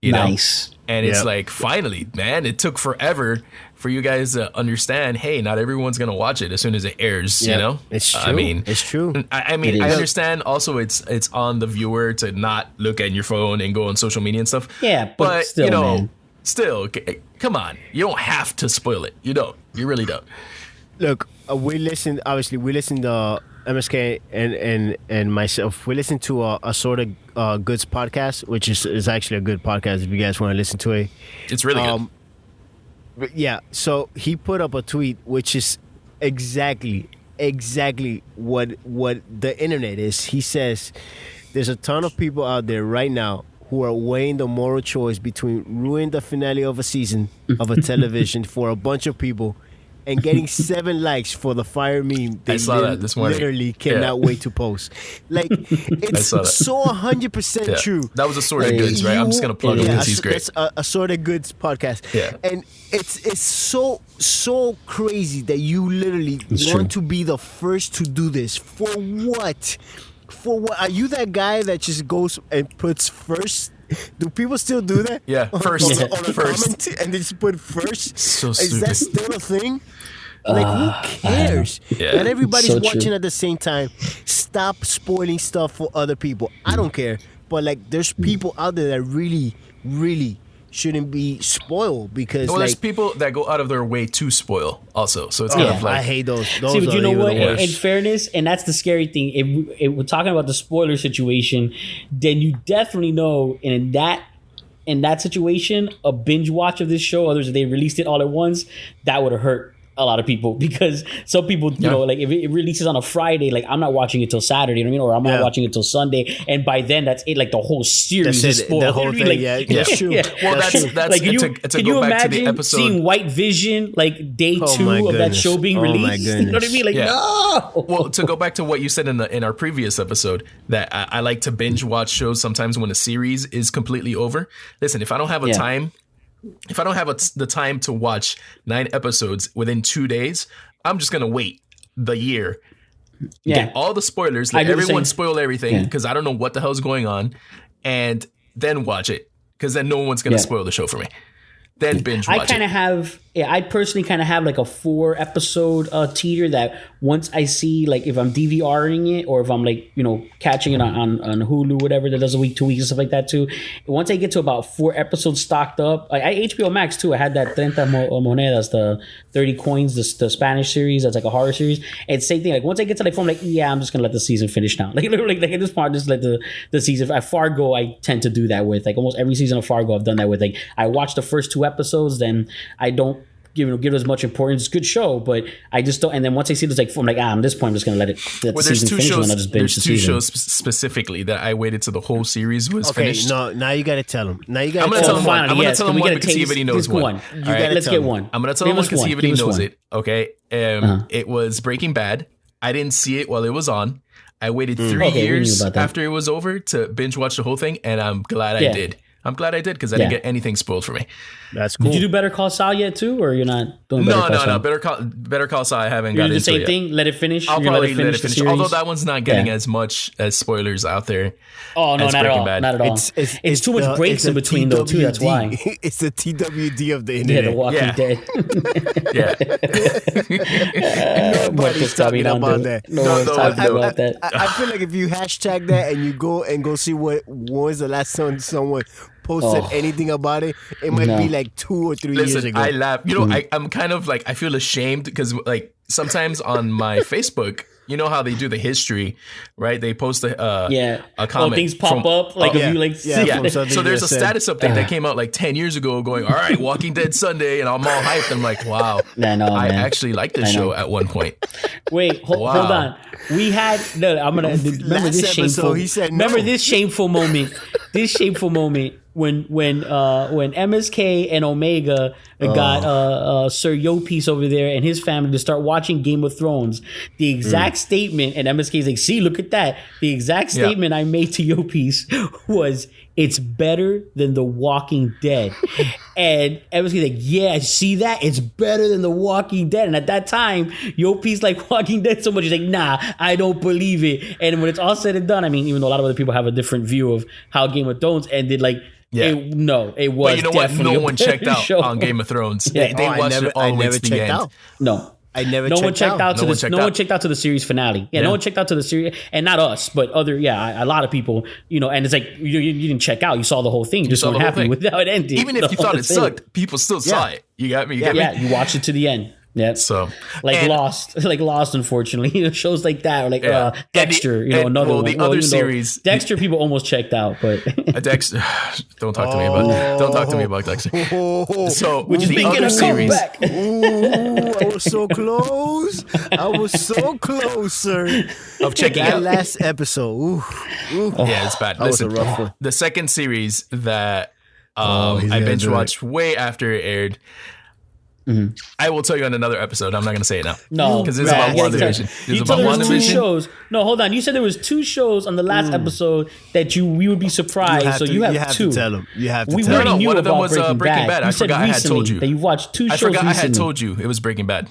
Nice. And it's finally, man, it took forever for you guys to understand, hey, not everyone's going to watch it as soon as it airs, It's true. I mean, it's true. I understand also it's on the viewer to not look at your phone and go on social media and stuff. Yeah, but still, man. Still, come on. You don't have to spoil it. You don't. You really don't. Look, we listened to MSK and myself. We listened to a sort of Goods podcast, which is actually a good podcast if you guys want to listen to it. It's really good. But yeah, so he put up a tweet which is exactly what the internet is. He says there's a ton of people out there right now who are weighing the moral choice between ruining the finale of a season of a television for a bunch of people and getting 7 likes for the fire meme they literally cannot wait to post. It's so 100% true. That was a Sort of Goods, right? I'm just going to plug him because he's great. That's a Sort of Goods podcast. Yeah. And it's so crazy that you literally want to be the first to do this. For what? For what? Are you that guy that just goes and puts first? Do people still do that? Yeah, first. On a comment and they just put first? So Is stupid. that still a thing? Who cares? Not everybody's watching at the same time. Stop spoiling stuff for other people. I don't care. But there's people out there that really, really shouldn't be spoiled because there's people that go out of their way to spoil also. So it's kind of I hate those. See, but you know what? In fairness, and that's the scary thing. If we're talking about the spoiler situation, then you definitely know in that situation, a binge watch of this show, others if they released it all at once, that would have hurt a lot of people because some people, if it releases on a Friday, I'm not watching it till Saturday, or I'm not watching it till Sunday, and by then that's it. The whole series is spoiled. The whole thing, that's true. Well, that's can you imagine seeing Wandavision day 2 of that show being released? You know what I mean? No. Well, to go back to what you said in our previous episode, that I like to binge watch shows sometimes when a series is completely over. Listen, if I don't have the time to watch 9 episodes within 2 days, I'm just going to wait the year. Get all the spoilers. Let everyone spoil everything because I don't know what the hell's going on. And then watch it because then no one's going to spoil the show for me. Then binge watch I personally kind of have a 4 episode teeter that once I see if I'm DVRing it or if I'm catching it on Hulu, whatever that does a week, 2 weeks and stuff like that too. Once I get to about 4 episodes stocked up, I HBO Max too. I had that 30 monedas, the 30 coins, the Spanish series. That's a horror series. And same thing. Once I get to I'm I'm just gonna let the season finish now. At this point, just let the season. At Fargo, I tend to do that with almost every season of Fargo. I've done that with I watch the first 2 episodes, then I don't give it as much importance. It's a good show, but I just don't. And then once I see this, like, I'm like, at this point, I'm just gonna let the season finish, and then I'll just binge the season. There's two shows specifically that I waited till the whole series was finished. No, now you gotta tell him. Now you gotta. I'm gonna tell him one. I'm gonna tell him one because see if he knows one. Let's get one. I'm gonna tell him one because see if he knows it. Okay, it was Breaking Bad. I didn't see it while it was on. I waited 3 years after it was over to binge watch the whole thing, and I'm glad I did. I'm glad I did because I didn't get anything spoiled for me. That's cool. Did you do Better Call Saul yet too, or you're not doing Better Call Saul? No. Better Call Saul I haven't got into yet. The same thing? Let it finish? I'll probably let it finish. Although that one's not getting as much as spoilers out there. Oh, no, not at all. Not at all. It's too much breaks in between though too, that's why. It's the TWD of the internet. Yeah, The Walking Dead. Nobody's talking about that. No one's talking about that. I feel like if you hashtag that and you go see what was the last time someone posted anything about it, it might be like 2 or 3 years ago. I laugh. I'm kind of like, I feel ashamed because like sometimes on my Facebook, you know how they do the history, right? They post a comment. Things pop up like if you like. So there's a status update that came out like 10 years ago, going, "All right, Walking Dead Sunday," and I'm all hyped. I'm like, "Wow, I actually liked this show at one point." Wait, hold on. We had I'm gonna remember this shameful. He said no. Remember this shameful moment. This shameful moment when MSK and Omega got Sir Yopiece over there and his family to start watching Game of Thrones. The exact statement, and MSK's like, "See, look at that." The exact statement I made to Yopiece was, "It's better than The Walking Dead." And MSK's like, "Yeah, see that? It's better than The Walking Dead." And at that time, Yopiece like Walking Dead so much, he's like, "Nah, I don't believe it." And when it's all said and done, I mean, even though a lot of other people have a different view of how Game of Thrones ended, like, it was. But you know what? No one checked out on Game of Thrones. They watched it all the way to the end. No. No one checked out to the series finale. No one checked out to the series, and not us, but a lot of people. And it's like you didn't check out. You saw the whole thing. You just weren't happy with how it ended. Even if you thought it sucked, people still saw it. You got me. You watched it to the end. Yeah. So Lost, unfortunately, shows like that, or like Dexter, another one. The other series, Dexter, people almost checked out, but Dexter, don't talk to me about Dexter. So the other series, I was so close. Sir, of checking that out last episode. Yeah, it's bad. Listen, was a rough one. The second series that I binge watched way after it aired. Mm-hmm. I will tell you on another episode. I'm not going to say it now. No, because it's about Wandavision. It's about Wandavision. 2 shows. No, hold on. You said there was 2 shows on the last episode that we would be surprised. You have 2. To tell them. You have to tell them. We already knew one of them was Breaking Bad. I forgot I had told you that you watched 2 shows. I forgot recently. I had told you it was Breaking Bad.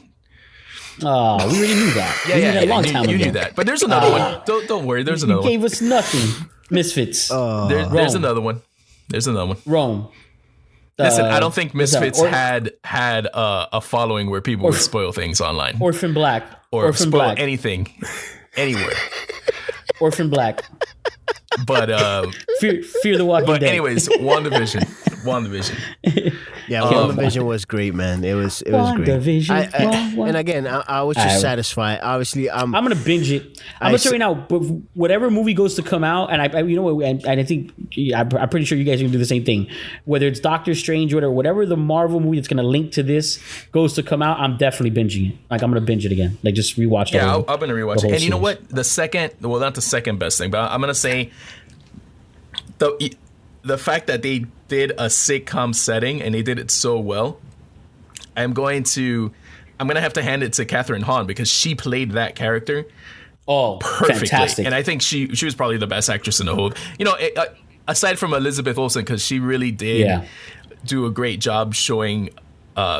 Oh, we already knew that. A long time ago. You knew that. But there's another one. Don't worry. There's another one. You gave us nothing. Misfits. There's another one. Rome. Listen, I don't think Misfits had a following where people would spoil things online. Orphan Black. Or spoil anything, anywhere. Orphan Black. But Fear the Walking Dead. But anyways, WandaVision. Yeah, WandaVision was great, man. It was great. And again, I was just satisfied. Obviously, I'm gonna binge it. I'm gonna say right now, but whatever movie goes to come out, and I think I'm pretty sure you guys are gonna do the same thing. Whether it's Doctor Strange or whatever the Marvel movie that's gonna link to this goes to come out, I'm definitely binging it. Like I'm gonna binge it again. Like just rewatch it. Yeah, I'm gonna rewatch it. And you know what? Not the second best thing, but I'm gonna say the fact that they did a sitcom setting and they did it so well, I'm gonna have to hand it to Catherine Hahn because she played that character perfectly. Fantastic. And I think she was probably the best actress in the whole. Aside from Elizabeth Olsen, because she really did do a great job showing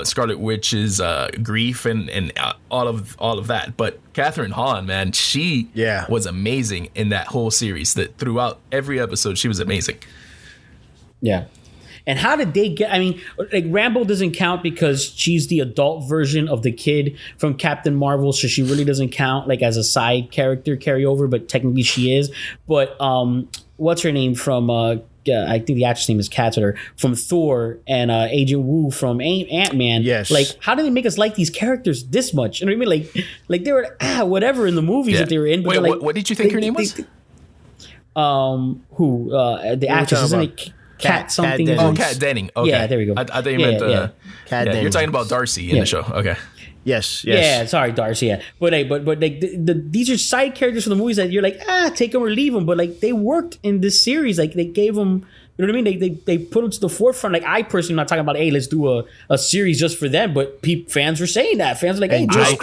Scarlet Witch's grief and all of that. But Catherine Hahn, man, she was amazing in that whole series. That throughout every episode, she was amazing. Yeah. And how did they get? I mean, like Rambo doesn't count because she's the adult version of the kid from Captain Marvel, so she really doesn't count like as a side character carryover. But technically, she is. But what's her name from? I think the actress name is Katzer from Thor and Agent Woo from Ant-Man. Yes. Like, how did they make us like these characters this much? You know what I mean? Like they were whatever in the movies that they were in. But wait, what did you think her name was? The actress, isn't it? Cat something. Denning. Oh, Kat Denning. Okay. Yeah, there we go. I thought you meant Kat Denning. You're talking about Darcy in the show. Okay. Yes. Yeah, sorry, Darcy. Yeah, but like these are side characters from the movies that you're like, take them or leave them. But like they worked in this series. Like they gave them, you know what I mean? They put them to the forefront. Like I personally am not talking about, hey, let's do a series just for them. But fans were saying that. Fans were like, hey, Joe I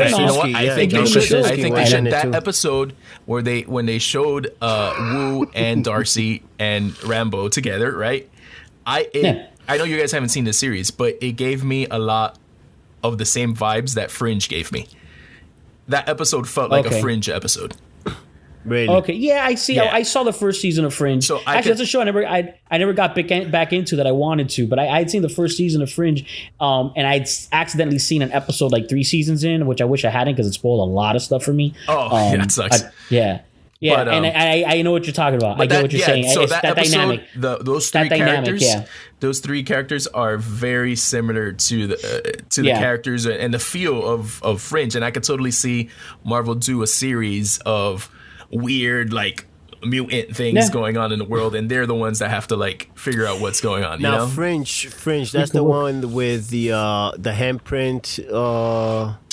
think they should. That too. episode where when they showed Wu and Darcy and Rambo together, right? I know you guys haven't seen the series, but it gave me a lot of the same vibes that Fringe gave me. That episode felt like a Fringe episode. Really? Okay, yeah, I see. Yeah. I saw the first season of Fringe. So that's a show I never got back into that I wanted to, but I'd seen the first season of Fringe, and I'd accidentally seen an episode like 3 seasons in, which I wish I hadn't because it spoiled a lot of stuff for me. That sucks. Yeah, but, and I know what you're talking about. I get what you're saying. So it's that episode, dynamic. Those three characters. Yeah. Those 3 characters are very similar to the characters and the feel of Fringe, and I could totally see Marvel do a series of weird like mutant things going on in the world, and they're the ones that have to like figure out what's going on. Now, you know? Fringe. That's the one with the handprint.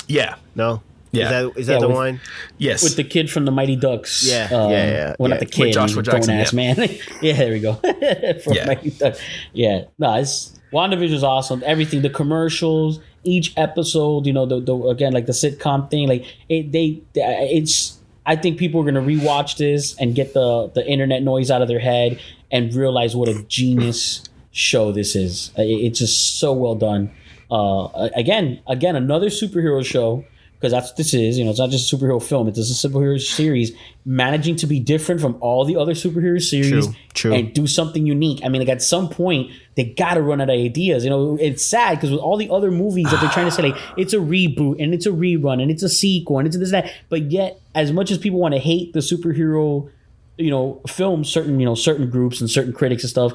Yeah. No. Yeah. Is that the one? Yes. with the kid from the Mighty Ducks. Yeah. Well, not the kid. With Joshua Jackson, ass man. Yeah, there we go. From Mighty Ducks. Yeah. No, WandaVision is awesome. Everything, the commercials, each episode. You know, the again like the sitcom thing. Like it's. I think people are going to rewatch this and get the internet noise out of their head and realize what a genius show this is. It's just so well done. Again, another superhero show, because that's what this is. You know, it's not just a superhero film. It's just a superhero series managing to be different from all the other superhero series True. and do something unique. I mean, like at some point they got to run out of ideas. You know, it's sad because with all the other movies that they're trying to say, like it's a reboot and it's a rerun and it's a sequel and it's this and that, but yet as much as people want to hate the superhero, you know, films, certain groups and certain critics and stuff,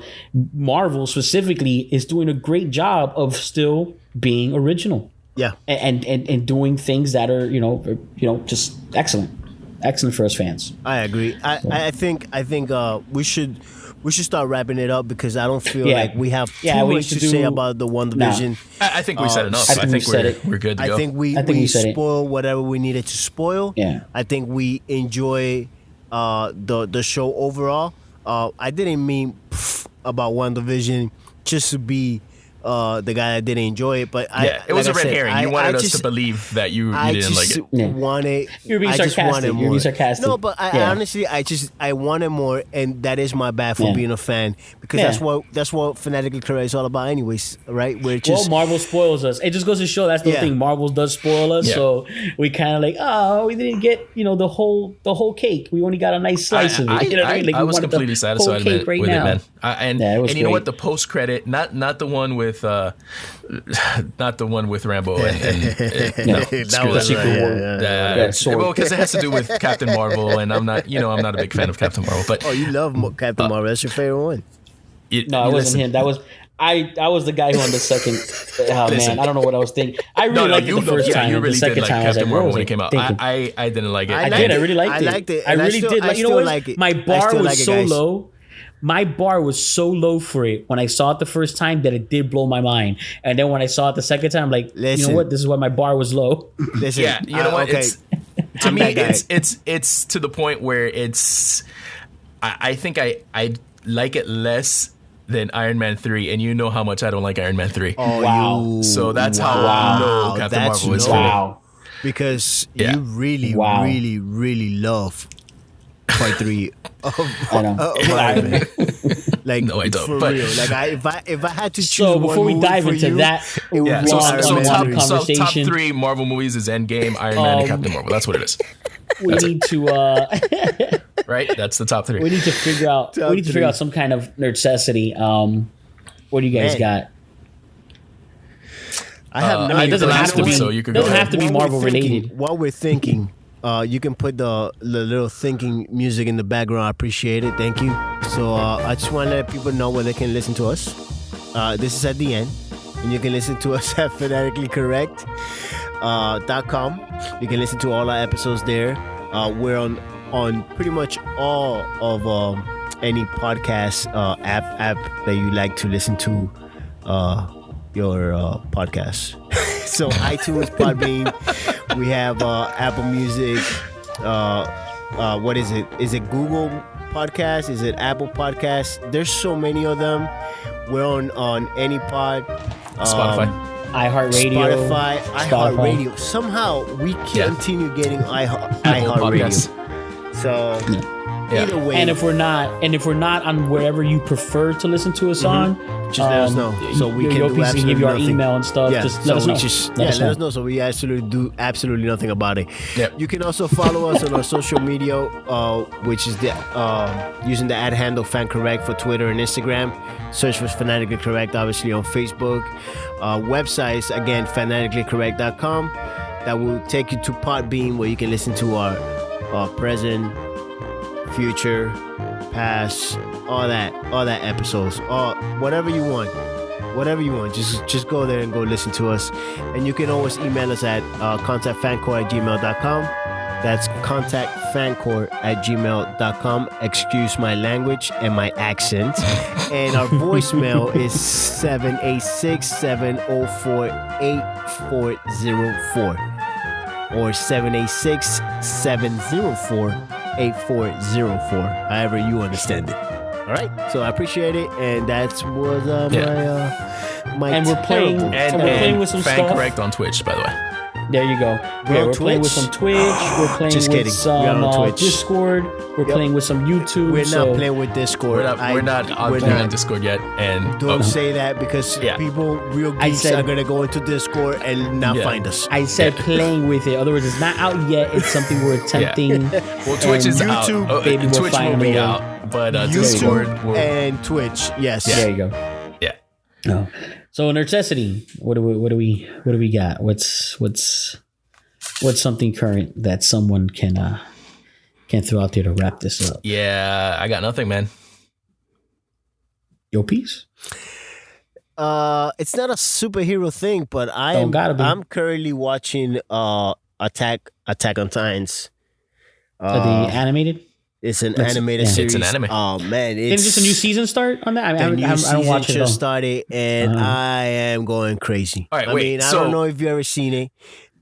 Marvel specifically is doing a great job of still being original. Yeah, and doing things that are you know just excellent for us fans. I agree. I think we should start wrapping it up because I don't feel like we have too much to say about the WandaVision. Nah. I think we said enough. I think we're good to go. I think we spoiled whatever we needed to spoil. Yeah. I think we enjoy the show overall. I didn't mean about WandaVision just to be the guy that didn't enjoy it, but it was a red herring. You wanted us to believe that you didn't like it. You're being sarcastic. You're being sarcastic. No, but I honestly, I wanted more, and that is my bad for being a fan because that's what Fanatically Correct is all about, anyways, right? Marvel spoils us. It just goes to show that's the thing. Marvel does spoil us, so we kind of like, we didn't get the whole cake. We only got a nice slice of it. You know what I mean? Like, I was completely satisfied with it, man. And you know what? The post credit, not the one with. Not the one with Rambo and because it has to do with Captain Marvel, and I'm not a big fan of Captain Marvel. But you love Captain Marvel. That's your favorite one. No, it wasn't him. That was I was the guy who on the second. Man, I don't know what I was thinking. I really liked it the first time. You really the second did like time, Captain Marvel when like, it came out. I didn't like it. I really liked it. I liked it. I really did. Like, you know what? Like my bar was so low. My bar was so low for it when I saw it the first time that it did blow my mind. And then when I saw it the second time, I'm like, you know what? This is why my bar was low. Yeah, you know what? Okay. To me, it's to the point where I think I like it less than Iron Man 3, and you know how much I don't like Iron Man 3. Oh, wow. So that's how I know Captain Marvel is for me. Because you really, really, really love part 3 of Iron Man. Like, no, I don't. For but real. Like, if I had to choose so before we dive into that, top 3 Marvel movies is Endgame, Iron Man, and Captain Marvel. That's what it is. We need to right. That's the top 3. We need to figure out. Figure out some kind of necessity. What do you guys got? I have. it doesn't have to be. So you could doesn't have to be Marvel related. While we're thinking, you can put the little thinking music in the background. I appreciate it. Thank you. So I just want to let people know where they can listen to us. This is at the end, and you can listen to us at fanaticallycorrect.com. You can listen to all our episodes there. We're on pretty much all of any podcast app that you like to listen to your podcast. So iTunes, PodBean, we have Apple Music. What is it? Is it Google Podcast? Is it Apple Podcast? There's so many of them. We're on AnyPod, Spotify, iHeartRadio, iHeartRadio. Somehow we continue getting iHeartRadio. So either way, and if we're not on wherever you prefer to listen to us on, just let us know so we can do absolutely give you our nothing. Email and stuff. Yeah, just let us know. Let us know so we absolutely do absolutely nothing about it. Yep. You can also follow us on our social media, which is using the @handle FanCorrect for Twitter and Instagram. Search for Fanatically Correct, obviously on Facebook. Websites again, fanaticallycorrect.com. That will take you to PodBean, where you can listen to our present, future, past, all that episodes, whatever you want, just go there and go listen to us. And you can always email us at contactfancor@gmail.com. That's contactfancor@gmail.com. Excuse my language and my accent. And our voicemail is 786-704-8404 or 786-704-8404, however you understand it. All right, so I appreciate it, and that was my and we're playing with some Fan stuff. Correct on Twitch, by the way. There you go. We're playing with some Twitch. We're playing Just with kidding. some Discord. We're playing with some YouTube. We're not playing with Discord. We're not on Discord yet. And don't say that because people, real geeks, are gonna go into Discord and not find us. I said playing with it. In other words, it's not out yet. It's something we're attempting. Well, Twitch is YouTube, out. Baby, Twitch will be out, but Discord and Twitch. Yes. There you go. Yeah. No. So necessity. What do we got? What's something current that someone can throw out there to wrap this up? Yeah, I got nothing, man. Your piece? It's not a superhero thing, but I'm currently watching Attack on Titans. The animated? It's an animated series. It's an anime. Oh man, Didn't just a new season start on that? I don't watch it. Just started, and Uh-huh. I am going crazy. All right, I mean, I don't know if you ever seen it,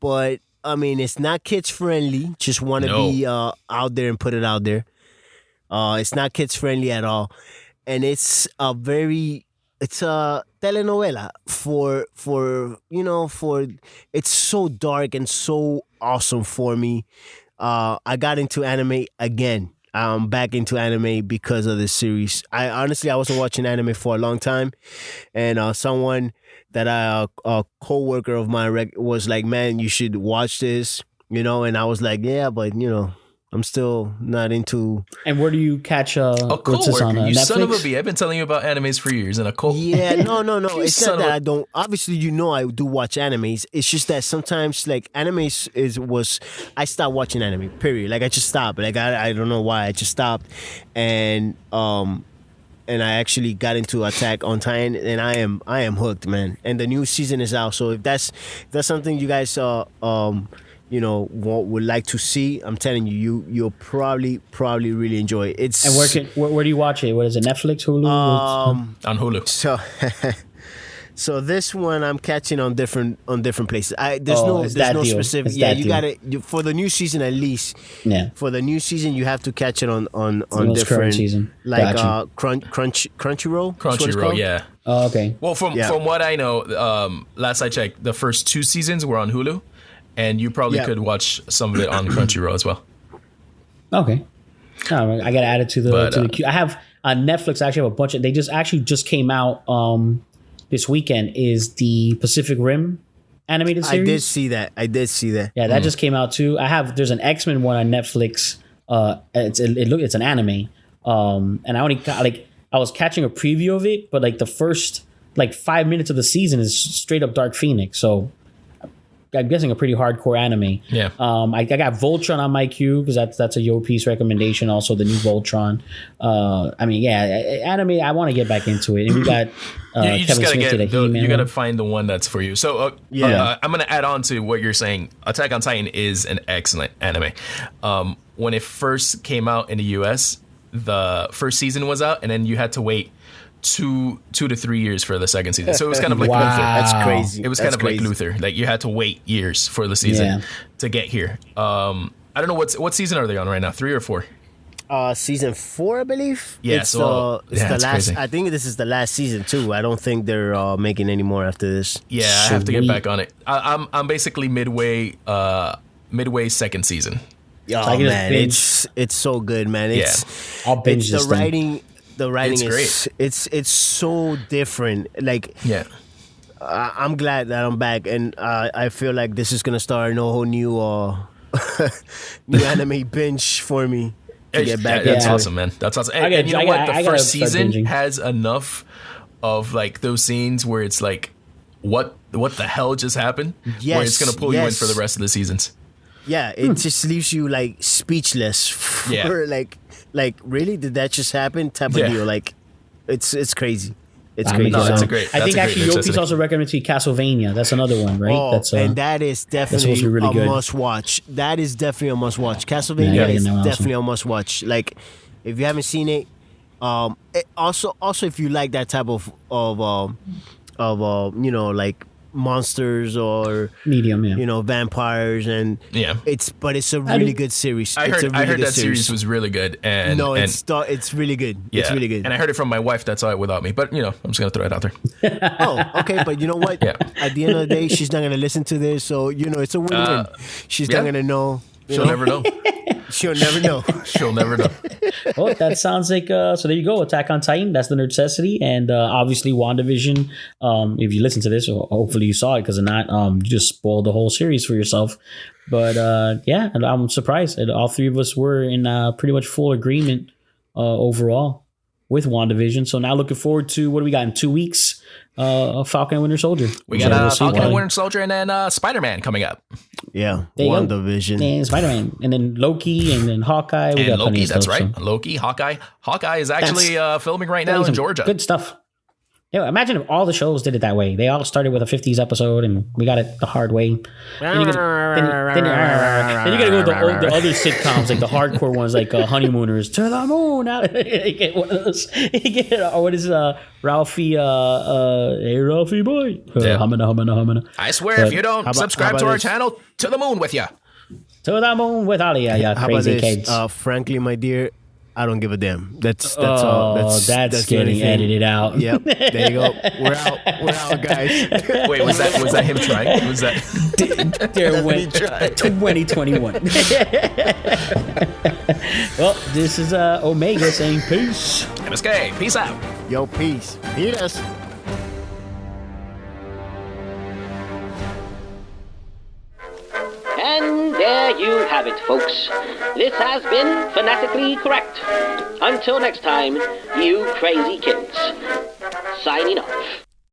but I mean, it's not kids friendly. Just want to be out there and put it out there. It's not kids friendly at all, and it's a telenovela for it's so dark and so awesome for me. I got into anime again. I'm back into anime because of this series. I wasn't watching anime for a long time, and someone that a co-worker of mine was like, "Man, you should watch this," and I was like, "Yeah, but I'm still not into." And where do you catch a what's this on you Netflix? son of a bee! I've been telling you about animes for years, and a co. Yeah, no. It's not that I don't. Obviously, I do watch animes. It's just that sometimes, like, I stopped watching anime. Period. Like, I just stopped. Like, I don't know why. I just stopped, and I actually got into Attack on Titan, and I am hooked, man. And the new season is out. So if that's something you guys would like to see, I'm telling you'll probably really enjoy it. It's and where do you watch it? What is it? Netflix, Hulu? On Hulu. So this one I'm catching on different places. There's no specific. Yeah, you got it for the new season at least. Yeah. For the new season, you have to catch it on different season. Like Crunchyroll. Crunchyroll, yeah. Oh, okay. Well, from what I know, last I checked, the first 2 seasons were on Hulu. And you probably could watch some of it on Crunchyroll as well. Okay. I got to add it to the queue. I have on Netflix. I actually have a bunch of. They just came out this weekend. Is the Pacific Rim animated series? I did see that. Yeah, that just came out too. There's an X-Men one on Netflix. It's an anime. And I only got I was catching a preview of it, but the first 5 minutes of the season is straight up Dark Phoenix. So I'm guessing a pretty hardcore anime. Yeah. I got Voltron on my queue because that's a Yo Piece recommendation. Also, the new Voltron. Anime. I want to get back into it. And we got you just gotta you gotta find the one that's for you. So I'm gonna add on to what you're saying. Attack on Titan is an excellent anime. When it first came out in the US, the first season was out, and then you had to wait 2 to 3 years for the second season. So it was kind of like Luther. That's crazy. It was kind of like Luther. Like you had to wait years for the season to get here. I don't know what season are they on right now? 3 or 4? Season 4, I believe. Yeah, it's the last. crazy. I think this is the last season too. I don't think they're making any more after this. Yeah, I have to get back on it. I'm basically midway second season. Oh man, it's so good, man. I'll binge this thing. The writing It's is great. it's so different. Like I'm glad that I'm back, and I feel like this is gonna start a whole new new anime binge for me. To get back. That's awesome, man. That's awesome. And you know what? The first season has enough of like those scenes where it's like, what the hell just happened? Yes, where it's gonna pull you in for the rest of the seasons. Yeah, it just leaves you like speechless. For like really, did that just happen? Type of deal. Like, it's crazy. It's crazy. No, that's a great. I think actually Yopi's also recommended to Castlevania. That's another one, right? And that is definitely a must watch. That is definitely a must watch. Castlevania is definitely a must watch. Like, if you haven't seen it, also if you like that type of you know, like monsters or medium, vampires, and it's a really good series. I heard that series was really good, and it's really good. Yeah, it's really good. And I heard it from my wife that saw it without me, but I'm just gonna throw it out there. Oh, okay, but you know what? At the end of the day, she's not gonna listen to this, so it's a win-win. She's not gonna know. She'll never know. She'll never know. She'll never know. Well, that sounds like so there you go. Attack on Titan, that's the necessity. And obviously WandaVision, if you listen to this, or hopefully you saw it, because if not, you just spoiled the whole series for yourself. But and I'm surprised that all three of us were in pretty much full agreement overall with WandaVision. So now looking forward to what do we got in 2 weeks? Falcon and Winter Soldier. We got Falcon and Winter Soldier, and then Spider-Man coming up. Yeah, Wandavision and Spider-Man, and then Loki, and then Hawkeye. We got Loki, that's stuff, right. So. Loki, Hawkeye. Hawkeye is actually filming right now in Georgia. Good stuff. Yeah, imagine if all the shows did it that way. They all started with a 50s episode, and we got it the hard way. Then you gotta go with the other sitcoms, like the hardcore ones, like Honeymooners, to the moon. You get one of those. What is Ralphie? Hey, Ralphie boy. Humana. I swear, if you don't subscribe to our channel, to the moon with you. To the moon with all yeah, crazy kids. Frankly, my dear, I don't give a damn. That's all. That's getting edited out. Yep. There you go. We're out, guys. Wait, was that him trying? Was that? There went 2021. Well, this is Omega saying peace. MSK, peace out. Yo, peace. Hear us. And there you have it, folks. This has been Fanatically Correct. Until next time, you crazy kids. Signing off.